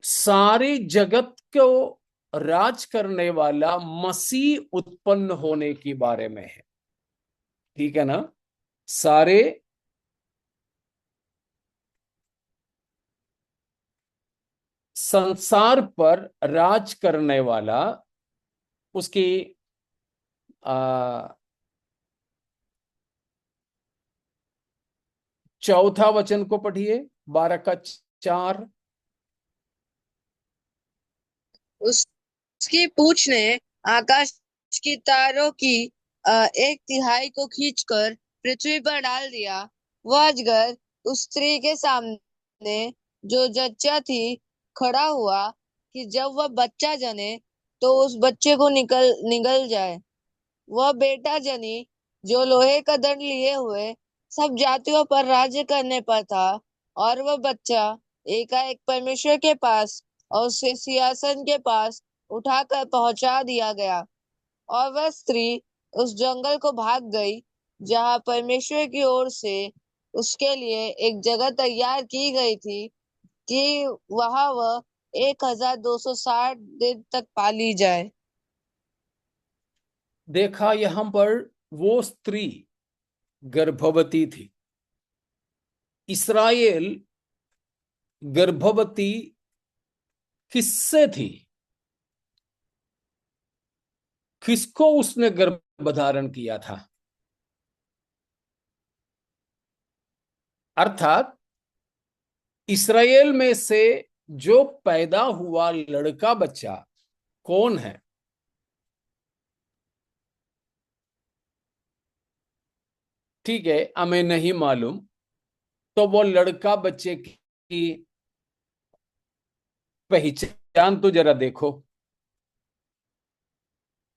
सारी जगत को राज करने वाला मसीह उत्पन्न होने के बारे में है। ठीक है ना? सारे संसार पर राज करने वाला, उसकी चौथा वचन को पढ़िए, 12 का 4। उसकी पूंछ ने आकाश की तारों की 1/3 को खींचकर पृथ्वी पर डाल दिया। वह अजगर उस स्त्री के सामने जो जच्चा थी खड़ा हुआ कि जब वह बच्चा जने तो उस बच्चे को निगल जाए। वह बेटा जनी जो लोहे का दंड लिए हुए सब जातियों पर राज्य करने पर था, और वह बच्चा एकाएक परमेश्वर के पास और उसके सिंहासन के पास उठाकर पहुंचा दिया गया। और वह स्त्री उस जंगल को भाग गई जहां परमेश्वर की ओर से उसके लिए एक जगह तैयार की गई थी कि वहां वह 1260 दिन तक पाली जाए। देखा, यहां पर वो स्त्री गर्भवती थी। इस्राएल गर्भवती किससे थी? किसको उसने गर्भ धारण किया था? अर्थात इस्राएल में से जो पैदा हुआ लड़का बच्चा कौन है? ठीक है, हमें नहीं मालूम। तो वो लड़का बच्चे की पहचान तो जरा देखो।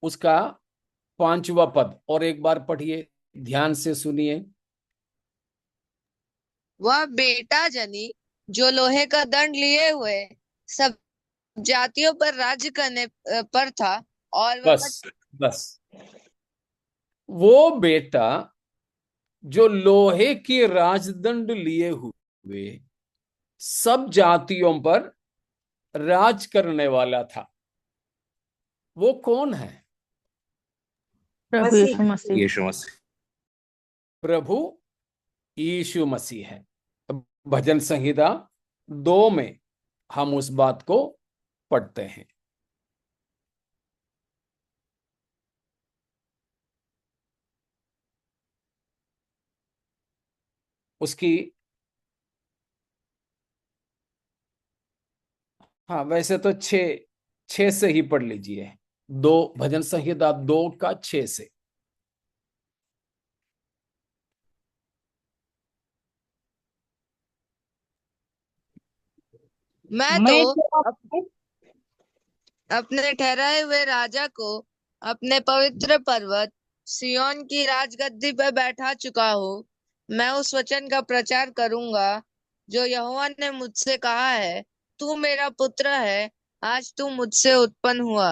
उसका 5वां पद और एक बार पढ़िए, ध्यान से सुनिए। वह बेटा जनी जो लोहे का दंड लिए हुए सब जातियों पर राज्य करने पर था, और वह बस वो बेटा जो लोहे की राजदंड लिए हुए सब जातियों पर राज करने वाला था, वो कौन है? प्रभु यीशु मसीह। यीशु मसीह। प्रभु यीशु मसीह है। भजन संहिता 2 में हम उस बात को पढ़ते हैं। उसकी हाँ, वैसे तो 6 से ही पढ़ लीजिए। 2 भजन संहिता 2 का 6 से। मैं तो अपने ठहराए हुए राजा को अपने पवित्र पर्वत सिय्योन की राजगद्दी पर बैठा चुका हूँ। मैं उस वचन का प्रचार करूंगा जो यहोवा ने मुझसे कहा है, तू मेरा पुत्र है, आज तू मुझसे उत्पन्न हुआ।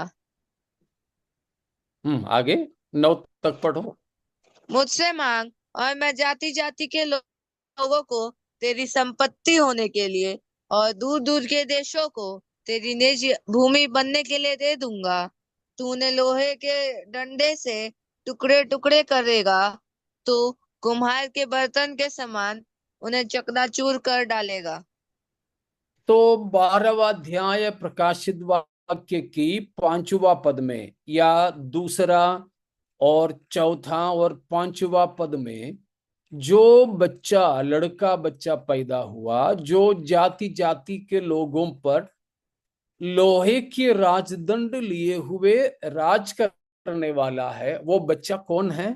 आगे 9 तक पढ़ो। मुझसे मांग और मैं जाति जाति के लोगों को तेरी संपत्ति होने के लिए और दूर दूर के देशों को तेरी निज भूमि बनने के लिए दे दूंगा। तूने लोहे के डंडे से टुकड़े टुकड़े करेगा, तो कुम्हार के बर्तन के समान उन्हें चकनाचूर कर डालेगा। तो 12वां अध्याय प्रकाशित वाक्य की 5वां पद में या दूसरा और चौथा और 5वां पद में जो बच्चा लड़का बच्चा पैदा हुआ जो जाति जाति के लोगों पर लोहे की राजदंड लिए हुए राज करने वाला है, वो बच्चा कौन है?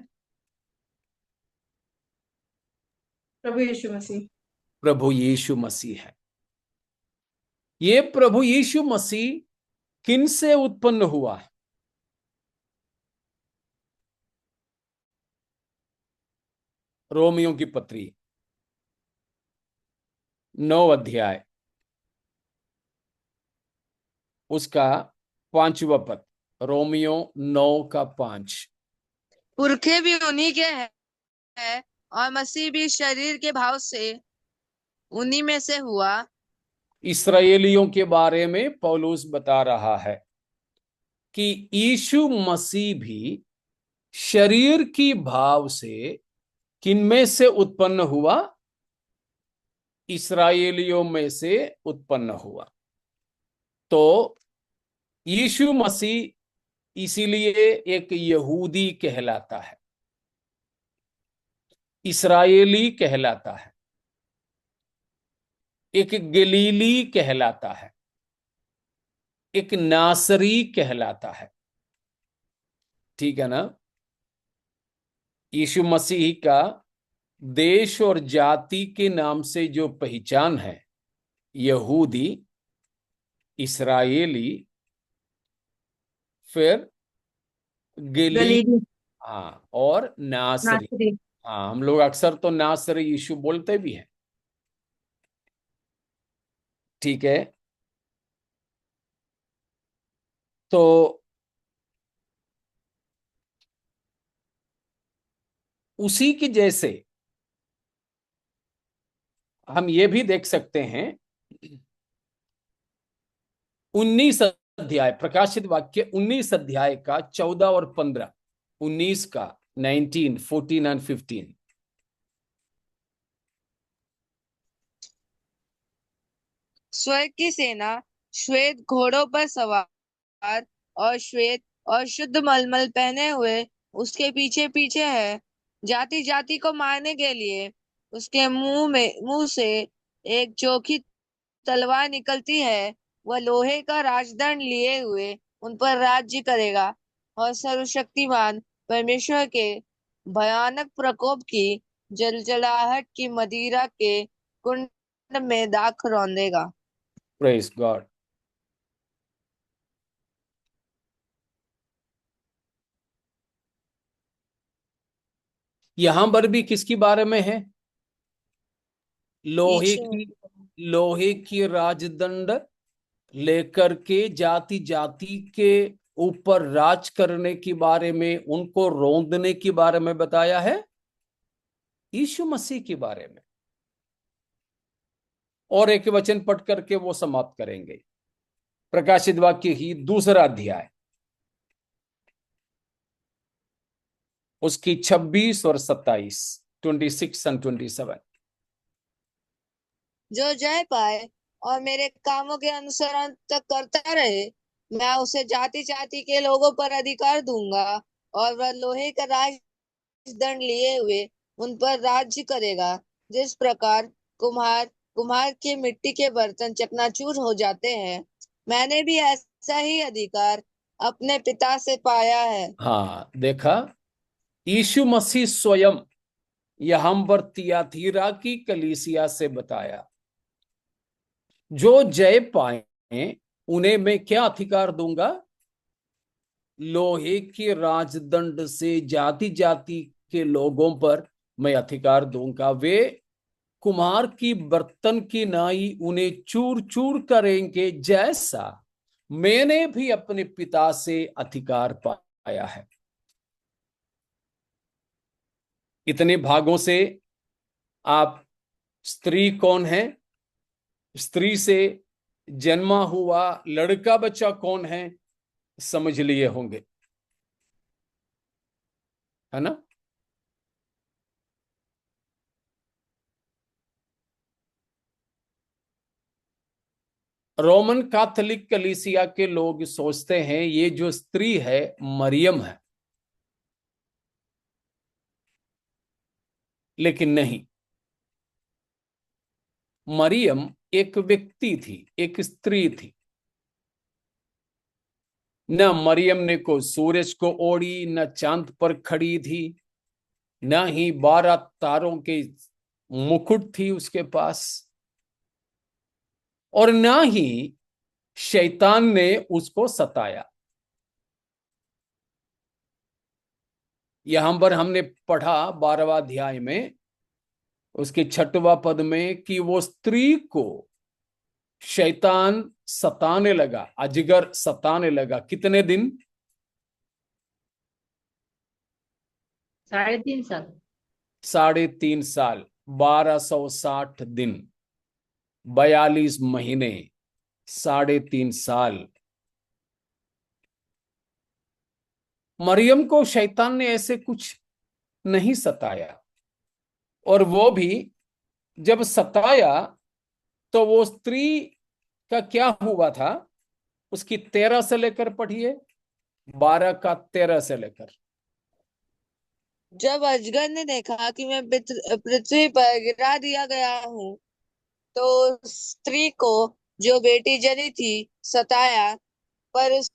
प्रभु यीशु मसीह। प्रभु यीशु मसीह है। ये प्रभु यीशु मसीह किन से उत्पन्न हुआ? रोमियो की पत्री 9 अध्याय उसका 5वां पद। रोमियो 9 का 5। पुरखे भी उन्हीं के हैं और मसीह भी शरीर के भाव से उन्हीं में से हुआ। इस्राएलियों के बारे में पौलुस बता रहा है कि यीशु मसीह भी शरीर की भाव से किनमें से उत्पन्न हुआ? इस्राएलियों में से उत्पन्न हुआ। तो यीशु मसीह इसीलिए एक यहूदी कहलाता है, इस्राएली कहलाता है, एक गलीली कहलाता है। एक नासरी कहलाता है। ठीक है ना। यीशु मसीह का देश और जाति के नाम से जो पहचान है, यहूदी, इस्राएली, फिर गली, गलीली, हाँ, और नासरी। नासरी। हाँ, हम लोग अक्सर तो नासरी यीशु बोलते भी हैं। ठीक है। तो उसी के जैसे हम ये भी देख सकते हैं, 19 अध्याय, प्रकाशित वाक्य 19 अध्याय का 14 और 15, 19 का 19, 14 एंड 15। स्वर्ग की सेना श्वेत घोड़ों पर सवार और श्वेत और शुद्ध मलमल पहने हुए उसके पीछे पीछे है। जाति जाति को मारने के लिए उसके मुंह से एक चोखी तलवार निकलती है। वह लोहे का राजदंड लिए हुए उन पर राज्य करेगा और सर्वशक्तिमान परमेश्वर के भयानक प्रकोप की जलजलाहट की मदिरा के कुंड में दाख रौंदेगा। Praise God. यहां पर भी किसकी बारे में है? यीशु लोहे की राजदंड लेकर के जाति जाति के ऊपर राज करने के बारे में, उनको रौंदने के बारे में बताया है, यीशु मसीह के बारे में। और एक वचन पढ़ करके वो समाप्त करेंगे। प्रकाशित वाक्य ही 2 अध्याय, उसकी 26 और 27, 26 एंड 27। जो जय पाए और मेरे कामों के अनुसरण तक करता रहे, मैं उसे जाति जाति के लोगों पर अधिकार दूंगा और वह लोहे का राजदंड लिए हुए उन पर राज्य करेगा। जिस प्रकार कुम्हार के मिट्टी के बर्तन चकनाचूर हो जाते हैं, मैंने भी ऐसा ही अधिकार अपने पिता से पाया है। हाँ, देखा, यीशु मसीह स्वयं यहां पर तियातीरा की कलीसिया से बताया, जो जय पाए उन्हें मैं क्या अधिकार दूंगा? लोहे के राजदंड से जाति जाति के लोगों पर मैं अधिकार दूंगा। वे कुम्हार की बर्तन की नाई उन्हें चूर चूर करेंगे, जैसा मैंने भी अपने पिता से अधिकार पाया है। इतने भागों से आप स्त्री कौन है, स्त्री से जन्मा हुआ लड़का बच्चा कौन है, समझ लिए होंगे, है ना। रोमन कैथोलिक कलीसिया के लोग सोचते हैं ये जो स्त्री है मरियम है, लेकिन नहीं। मरियम एक व्यक्ति थी, एक स्त्री थी। न मरियम ने को सूरज को ओढ़ी, न चांद पर खड़ी थी, न ही 12 तारों के मुकुट थी उसके पास, और न ही शैतान ने उसको सताया। यहां पर हमने पढ़ा 12वां अध्याय में उसके 6वां पद में कि वो स्त्री को शैतान सताने लगा, अजगर सताने लगा। कितने दिन? 3.5 साल। 3.5 साल, 1260 दिन, 42 महीने, 3.5 साल। मरियम को शैतान ने ऐसे कुछ नहीं सताया, और वो भी जब सताया तो वो स्त्री का क्या हुआ था, उसकी 13 से लेकर पढ़िए, 12 का 13 से लेकर। जब अजगर ने देखा कि मैं पृथ्वी पर गिरा दिया गया हूँ, तो स्त्री को जो बेटी जनी थी सताया, पर उस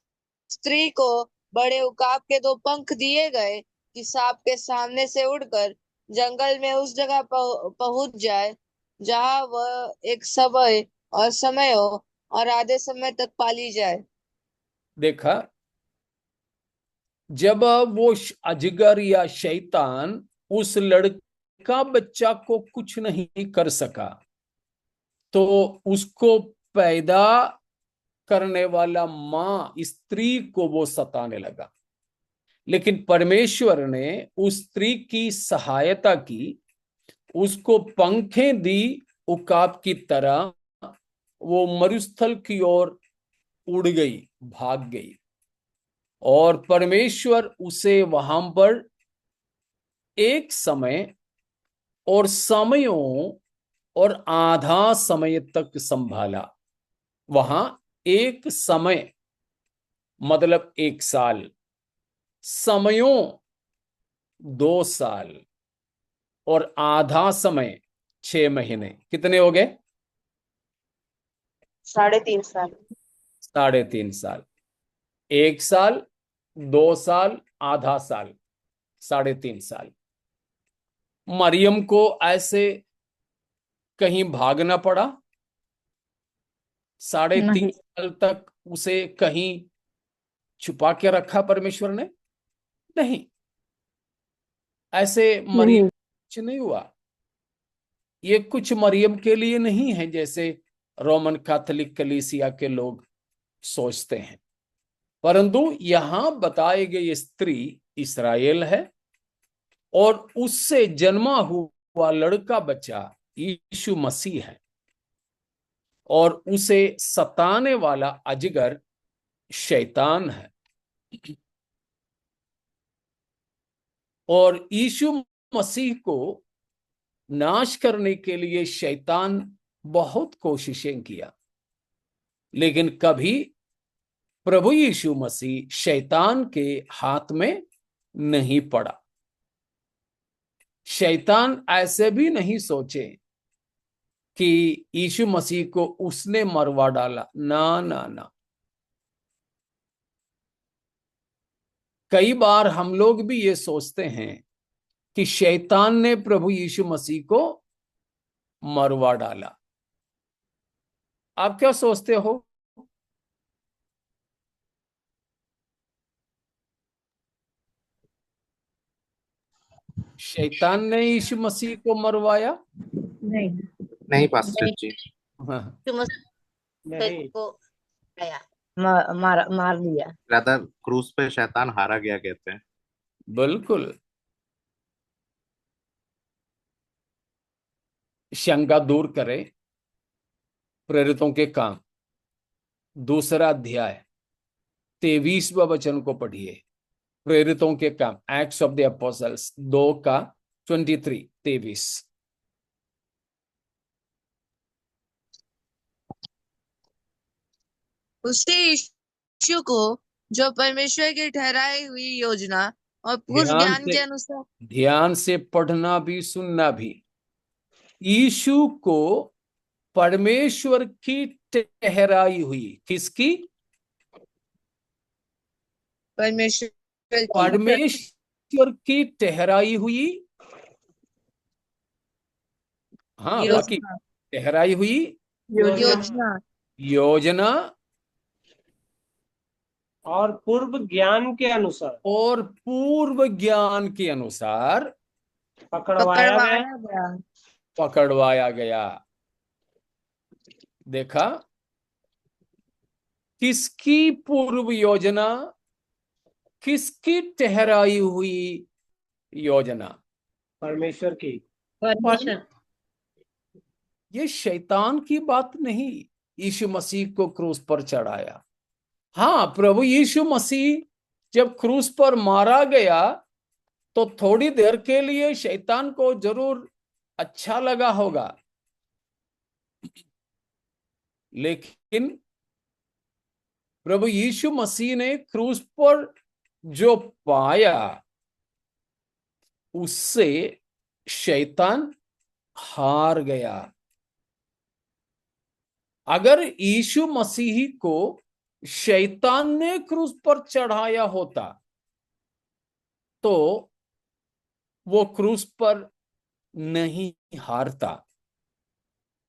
स्त्री को बड़े उकाब के दो पंख दिए गए कि सांप के सामने से उड़कर जंगल में उस जगह पहुंच जाए जहां वह एक समय और समय हो और आधे समय तक पाली जाए। देखा, जब वो अजगर या शैतान उस लड़का बच्चा को कुछ नहीं कर सका, तो उसको पैदा करने वाला मां स्त्री को वो सताने लगा। लेकिन परमेश्वर ने उस स्त्री की सहायता की, उसको पंखें दी उकाब की तरह, वो मरुस्थल की ओर उड़ गई, भाग गई, और परमेश्वर उसे वहां पर एक समय और समयों और आधा समय तक संभाला। वहां एक समय मतलब 1 साल, समयों 2 साल, और आधा समय 6 महीने। कितने हो गए? 3.5 साल। 3.5 साल। 1 साल, 2 साल, आधा साल, 3.5 साल। मरियम को ऐसे कहीं भागना पड़ा? 3.5 साल तक उसे कहीं छुपा के रखा परमेश्वर ने? नहीं, ऐसे मरियम कुछ नहीं हुआ। ये कुछ मरियम के लिए नहीं है जैसे रोमन कैथोलिक कलीसिया के लोग सोचते हैं, परंतु यहां बताए गए स्त्री इस्राएल है, और उससे जन्मा हुआ लड़का बच्चा यीशु मसीह है, और उसे सताने वाला अजगर शैतान है। और यीशु मसीह को नाश करने के लिए शैतान बहुत कोशिशें किया, लेकिन कभी प्रभु यीशु मसीह शैतान के हाथ में नहीं पड़ा। शैतान ऐसे भी नहीं सोचे कि यीशु मसीह को उसने मरवा डाला। ना ना ना। कई बार हम लोग भी ये सोचते हैं कि शैतान ने प्रभु यीशु मसीह को मरवा डाला। आप क्या सोचते हो? शैतान ने यीशु मसीह को मरवाया? नहीं पास्टर जी। हाँ। नहीं को आया मार दिया। रादर क्रूस पे शैतान हारा गया कहते हैं। बिल्कुल। शंका दूर करें, प्रेरितों के काम 2 अध्याय 23वां वचन को पढ़िए। प्रेरितों के काम, एक्ट्स ऑफ द अपोस्टल्स 2:23। उससे यीशु को जो परमेश्वर की ठहराई हुई योजना और पूर्व ज्ञान के अनुसार, ध्यान से पढ़ना भी सुनना भी, यीशु को परमेश्वर की ठहराई हुई, किसकी? परमेश्वर की ठहराई हुई। हाँ, बाकी ठहराई हुई योजना और पूर्व ज्ञान के अनुसार पकड़वाया गया। देखा, किसकी पूर्व योजना, किसकी ठहराई हुई योजना? परमेश्वर की। ये शैतान की बात नहीं। यीशु मसीह को क्रूस पर चढ़ाया। हाँ, प्रभु यीशु मसीह जब क्रूस पर मारा गया तो थोड़ी देर के लिए शैतान को जरूर अच्छा लगा होगा, लेकिन प्रभु यीशु मसीह ने क्रूस पर जो पाया उससे शैतान हार गया। अगर यीशु मसीह को शैतान ने क्रूस पर चढ़ाया होता तो वो क्रूस पर नहीं हारता,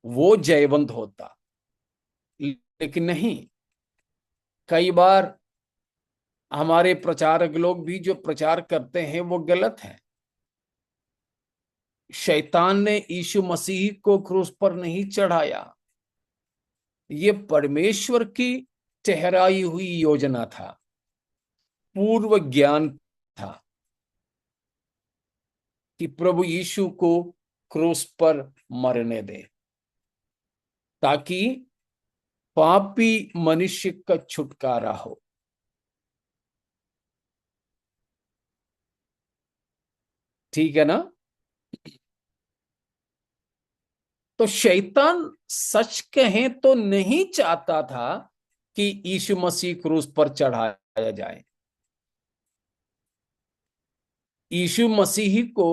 वो जयवंत होता। लेकिन नहीं, कई बार हमारे प्रचारक लोग भी जो प्रचार करते हैं वो गलत है। शैतान ने यीशु मसीह को क्रूस पर नहीं चढ़ाया, ये परमेश्वर की ठहराई हुई योजना था, पूर्व ज्ञान था कि प्रभु यीशु को क्रूस पर मरने दे ताकि पापी मनुष्य का छुटकारा हो। ठीक है ना? तो शैतान सच कहें तो नहीं चाहता था कि यीशु मसीह क्रूस पर चढ़ाया जाए। यीशु मसीह को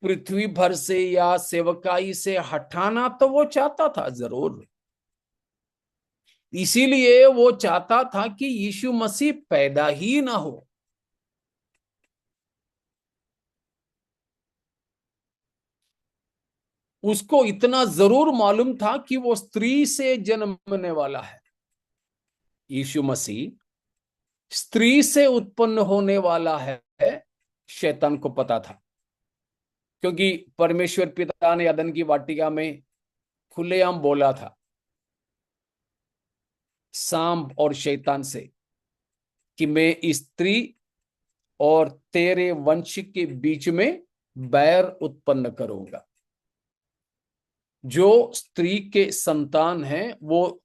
पृथ्वी भर से या सेवकाई से हटाना तो वो चाहता था जरूर, इसीलिए वो चाहता था कि यीशु मसीह पैदा ही ना हो। उसको इतना जरूर मालूम था कि वो स्त्री से जन्मने वाला है। यीशु मसीह स्त्री से उत्पन्न होने वाला है, शैतान को पता था, क्योंकि परमेश्वर पिता ने अदन की वाटिका में खुलेआम बोला था सांप और शैतान से कि मैं स्त्री और तेरे वंश के बीच में बैर उत्पन्न करूंगा। जो स्त्री के संतान है वो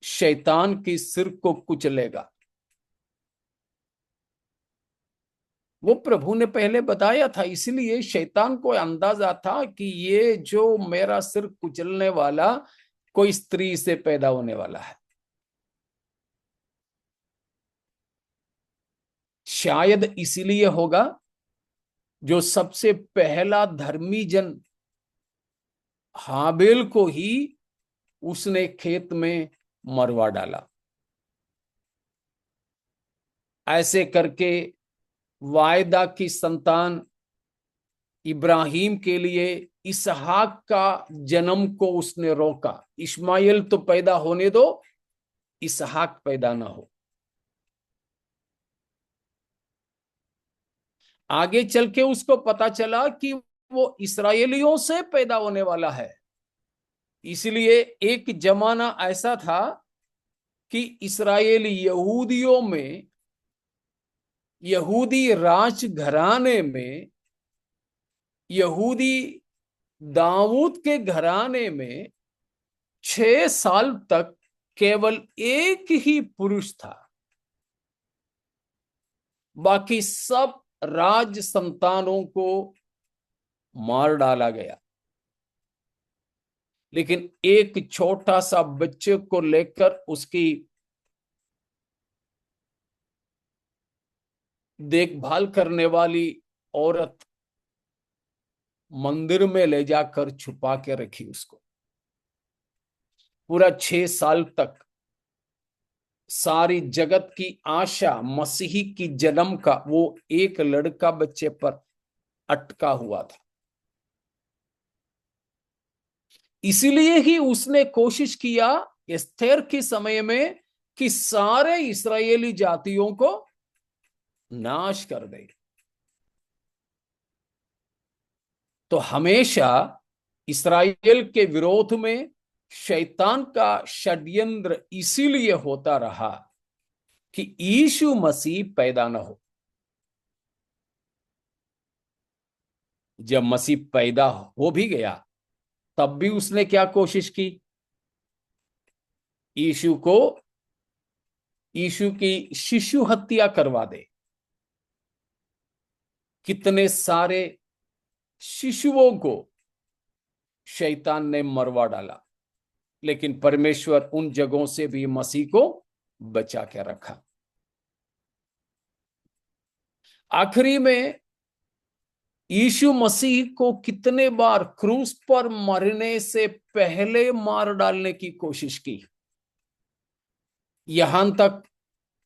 शैतान के सिर को कुचलेगा। वो प्रभु ने पहले बताया था, इसलिए शैतान को अंदाजा था कि ये जो मेरा सिर कुचलने वाला कोई स्त्री से पैदा होने वाला है। शायद इसीलिए होगा जो सबसे पहला धर्मी जन हाबिल को ही उसने खेत में मरवा डाला। ऐसे करके वायदा की संतान इब्राहिम के लिए इसहाक का जन्म को उसने रोका। इस्माइल तो पैदा होने दो, इसहाक पैदा ना हो। आगे चल के उसको पता चला कि वो इस्राएलियों से पैदा होने वाला है। इसलिए एक जमाना ऐसा था कि इस्राएली यहूदियों में, यहूदी राज घराने में, यहूदी दाऊद के घराने में 6 साल तक केवल एक ही पुरुष था। बाकी सब राज संतानों को मार डाला गया। लेकिन एक छोटा सा बच्चे को लेकर उसकी देखभाल करने वाली औरत मंदिर में ले जाकर छुपा के रखी उसको। पूरा 6 साल तक सारी जगत की आशा मसीही की जन्म का वो एक लड़का बच्चे पर अटका हुआ था। इसीलिए ही उसने कोशिश किया एस्थेर के समय में कि सारे इस्राएली जातियों को नाश कर दे। तो हमेशा इस्राएल के विरोध में शैतान का षड्यंत्र इसीलिए होता रहा कि यीशु मसीह पैदा न हो। जब मसीह पैदा हो भी गया तब भी उसने क्या कोशिश की? यीशु की शिशु हत्या करवा दे। कितने सारे शिशुओं को शैतान ने मरवा डाला, लेकिन परमेश्वर उन जगहों से भी मसीह को बचा के रखा। आखिरी में यीशु मसीह को कितने बार क्रूस पर मरने से पहले मार डालने की कोशिश की। यहां तक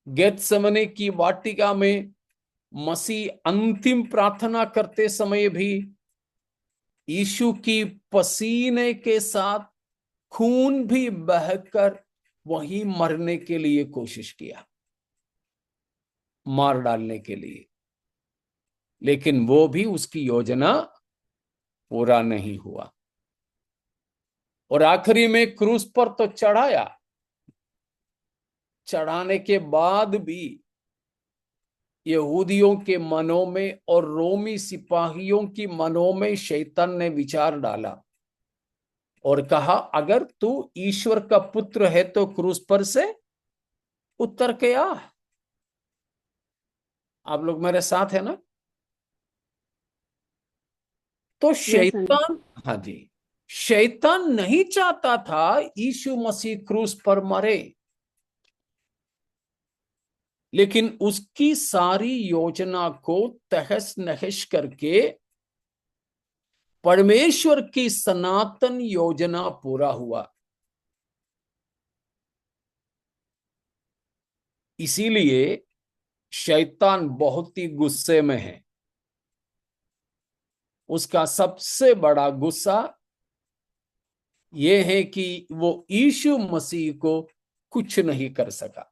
गेत्सेमने की वाटिका में मसीह अंतिम प्रार्थना करते समय भी यीशु की पसीने के साथ खून भी बहकर वहीं मरने के लिए कोशिश किया, मार डालने के लिए, लेकिन वो भी उसकी योजना पूरा नहीं हुआ। और आखिरी में क्रूस पर तो चढ़ाया, चढ़ाने के बाद भी यहूदियों के मनों में और रोमी सिपाहियों की मनों में शैतान ने विचार डाला और कहा, अगर तू ईश्वर का पुत्र है तो क्रूस पर से उतर के आ। आप लोग मेरे साथ है ना? तो शैतान, हाँ जी, शैतान नहीं चाहता था यीशु मसीह क्रूस पर मरे, लेकिन उसकी सारी योजना को तहस नहस करके परमेश्वर की सनातन योजना पूरा हुआ। इसीलिए शैतान बहुत ही गुस्से में है। उसका सबसे बड़ा गुस्सा यह है कि वो यीशु मसीह को कुछ नहीं कर सका।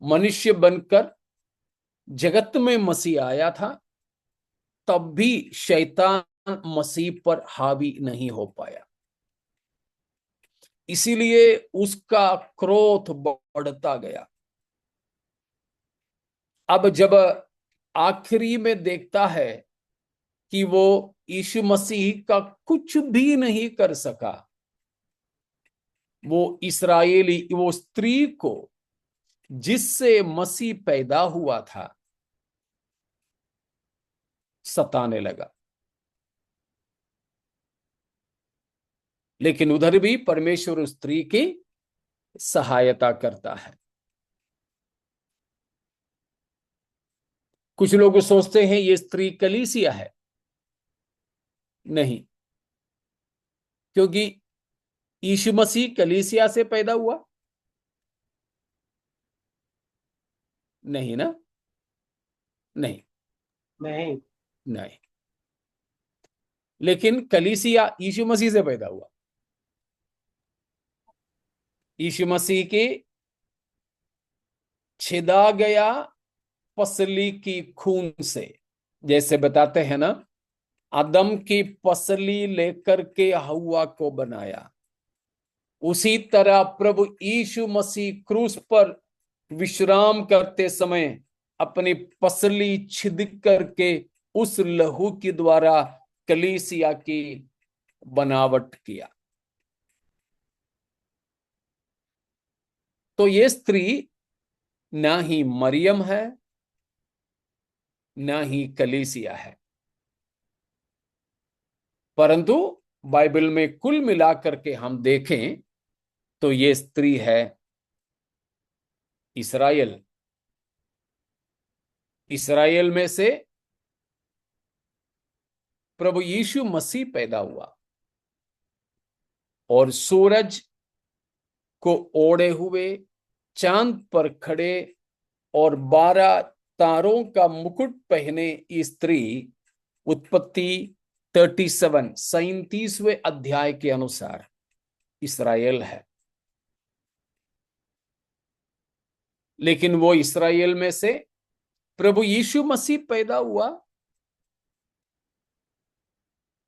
मनुष्य बनकर जगत में मसीह आया था, तब भी शैतान मसीह पर हावी नहीं हो पाया। इसीलिए उसका क्रोध बढ़ता गया। अब जब आखिरी में देखता है कि वो यीशु मसीह का कुछ भी नहीं कर सका, वो इस्राएली, वो स्त्री को जिससे मसीह पैदा हुआ था, सताने लगा। लेकिन उधर भी परमेश्वर उस स्त्री की सहायता करता है। कुछ लोग सोचते हैं ये स्त्री कलीसिया है। नहीं, क्योंकि यीशु मसीह कलीसिया से पैदा हुआ नहीं ना? नहीं नहीं। नहीं, लेकिन कलीसिया यीशु मसीह से पैदा हुआ। यीशु मसीह के छिदा गया पसली की खून से, जैसे बताते हैं ना, आदम की पसली लेकर के हव्वा को बनाया, उसी तरह प्रभु यीशु मसीह क्रूस पर विश्राम करते समय अपनी पसली छिद करके उस लहू के द्वारा कलीसिया की बनावट किया। तो ये स्त्री ना ही मरियम है, ना ही कलीसिया है, परंतु बाइबल में कुल मिलाकर के हम देखें तो ये स्त्री है इस्राएल। इस्राएल में से प्रभु यीशु मसीह पैदा हुआ और सूरज को ओढ़े हुए, चांद पर खड़े और 12 तारों का मुकुट पहने स्त्री उत्पत्ति 37वें अध्याय के अनुसार इस्राएल है। लेकिन वो इस्राएल में से प्रभु यीशु मसीह पैदा हुआ,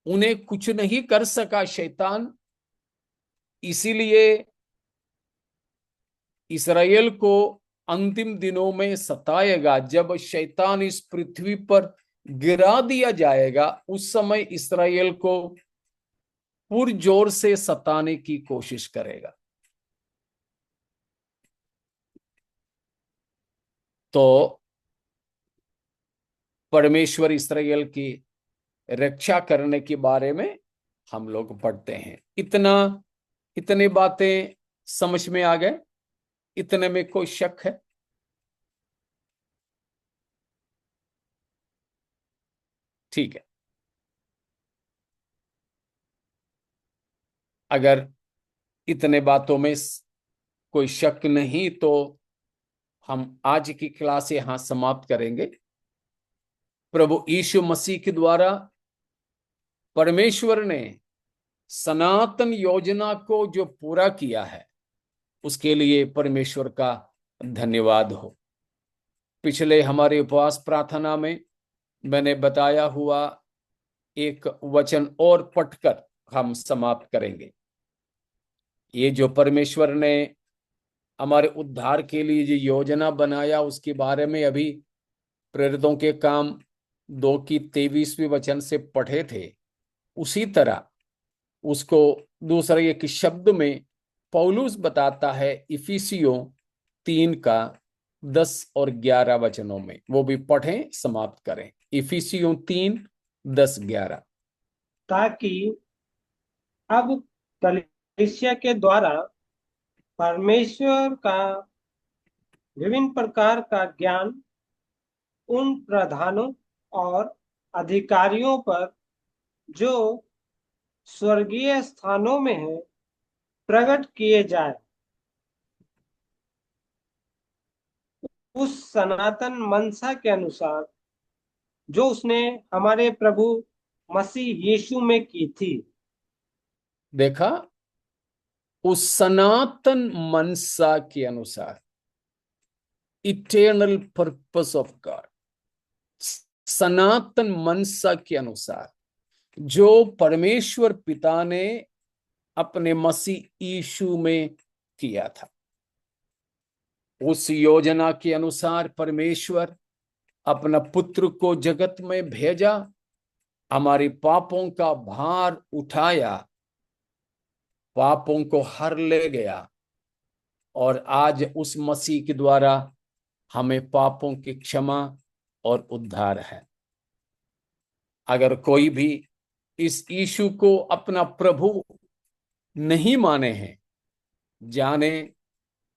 उन्हें कुछ नहीं कर सका शैतान। इसीलिए इस्राएल को अंतिम दिनों में सताएगा। जब शैतान इस पृथ्वी पर गिरा दिया जाएगा, उस समय इस्राएल को पुरजोर से सताने की कोशिश करेगा। तो परमेश्वर इस्राएल की रक्षा करने के बारे में हम लोग पढ़ते हैं। इतने बातें समझ में आ गए? इतने में कोई शक है? ठीक है, अगर इतने बातों में कोई शक नहीं तो हम आज की क्लास यहां समाप्त करेंगे। प्रभु यीशु मसीह के द्वारा परमेश्वर ने सनातन योजना को जो पूरा किया है उसके लिए परमेश्वर का धन्यवाद हो। पिछले हमारे उपवास प्रार्थना में मैंने बताया हुआ एक वचन और पढ़कर हम समाप्त करेंगे। ये जो परमेश्वर ने हमारे उद्धार के लिए जो योजना बनाया उसके बारे में अभी प्रेरितों के काम 2 की 23वीं वचन से पढ़े थे, उसी तरह उसको दूसरे एक शब्द में पौलुस बताता है इफिसियों 3 का 10 और 11 वचनों में। वो भी पढ़ें, समाप्त करें। इफिसियों 3 10 11। ताकि अब कलीसिया के द्वारा परमेश्वर का विभिन्न प्रकार का ज्ञान उन प्रधानों और अधिकारियों पर जो स्वर्गीय स्थानों में है प्रकट किए जाए। उस सनातन मनसा के अनुसार जो उसने हमारे प्रभु मसीह यीशु में की थी। देखा, उस सनातन मनसा के अनुसार, इटर्नल पर्पस ऑफ गॉड, सनातन मनसा के अनुसार जो परमेश्वर पिता ने अपने मसीह यीशु में किया था, उस योजना के अनुसार परमेश्वर अपना पुत्र को जगत में भेजा, हमारे पापों का भार उठाया, पापों को हर ले गया, और आज उस मसीह के द्वारा हमें पापों की क्षमा और उद्धार है। अगर कोई भी इस यीशु को अपना प्रभु नहीं माने हैं, जाने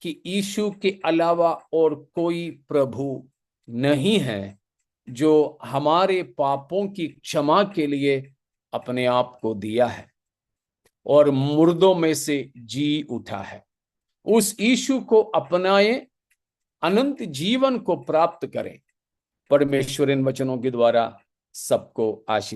कि यीशु के अलावा और कोई प्रभु नहीं है जो हमारे पापों की क्षमा के लिए अपने आप को दिया है और मुर्दों में से जी उठा है। उस यीशु को अपनाएं, अनंत जीवन को प्राप्त करें। परमेश्वर इन वचनों के द्वारा सबको आशीष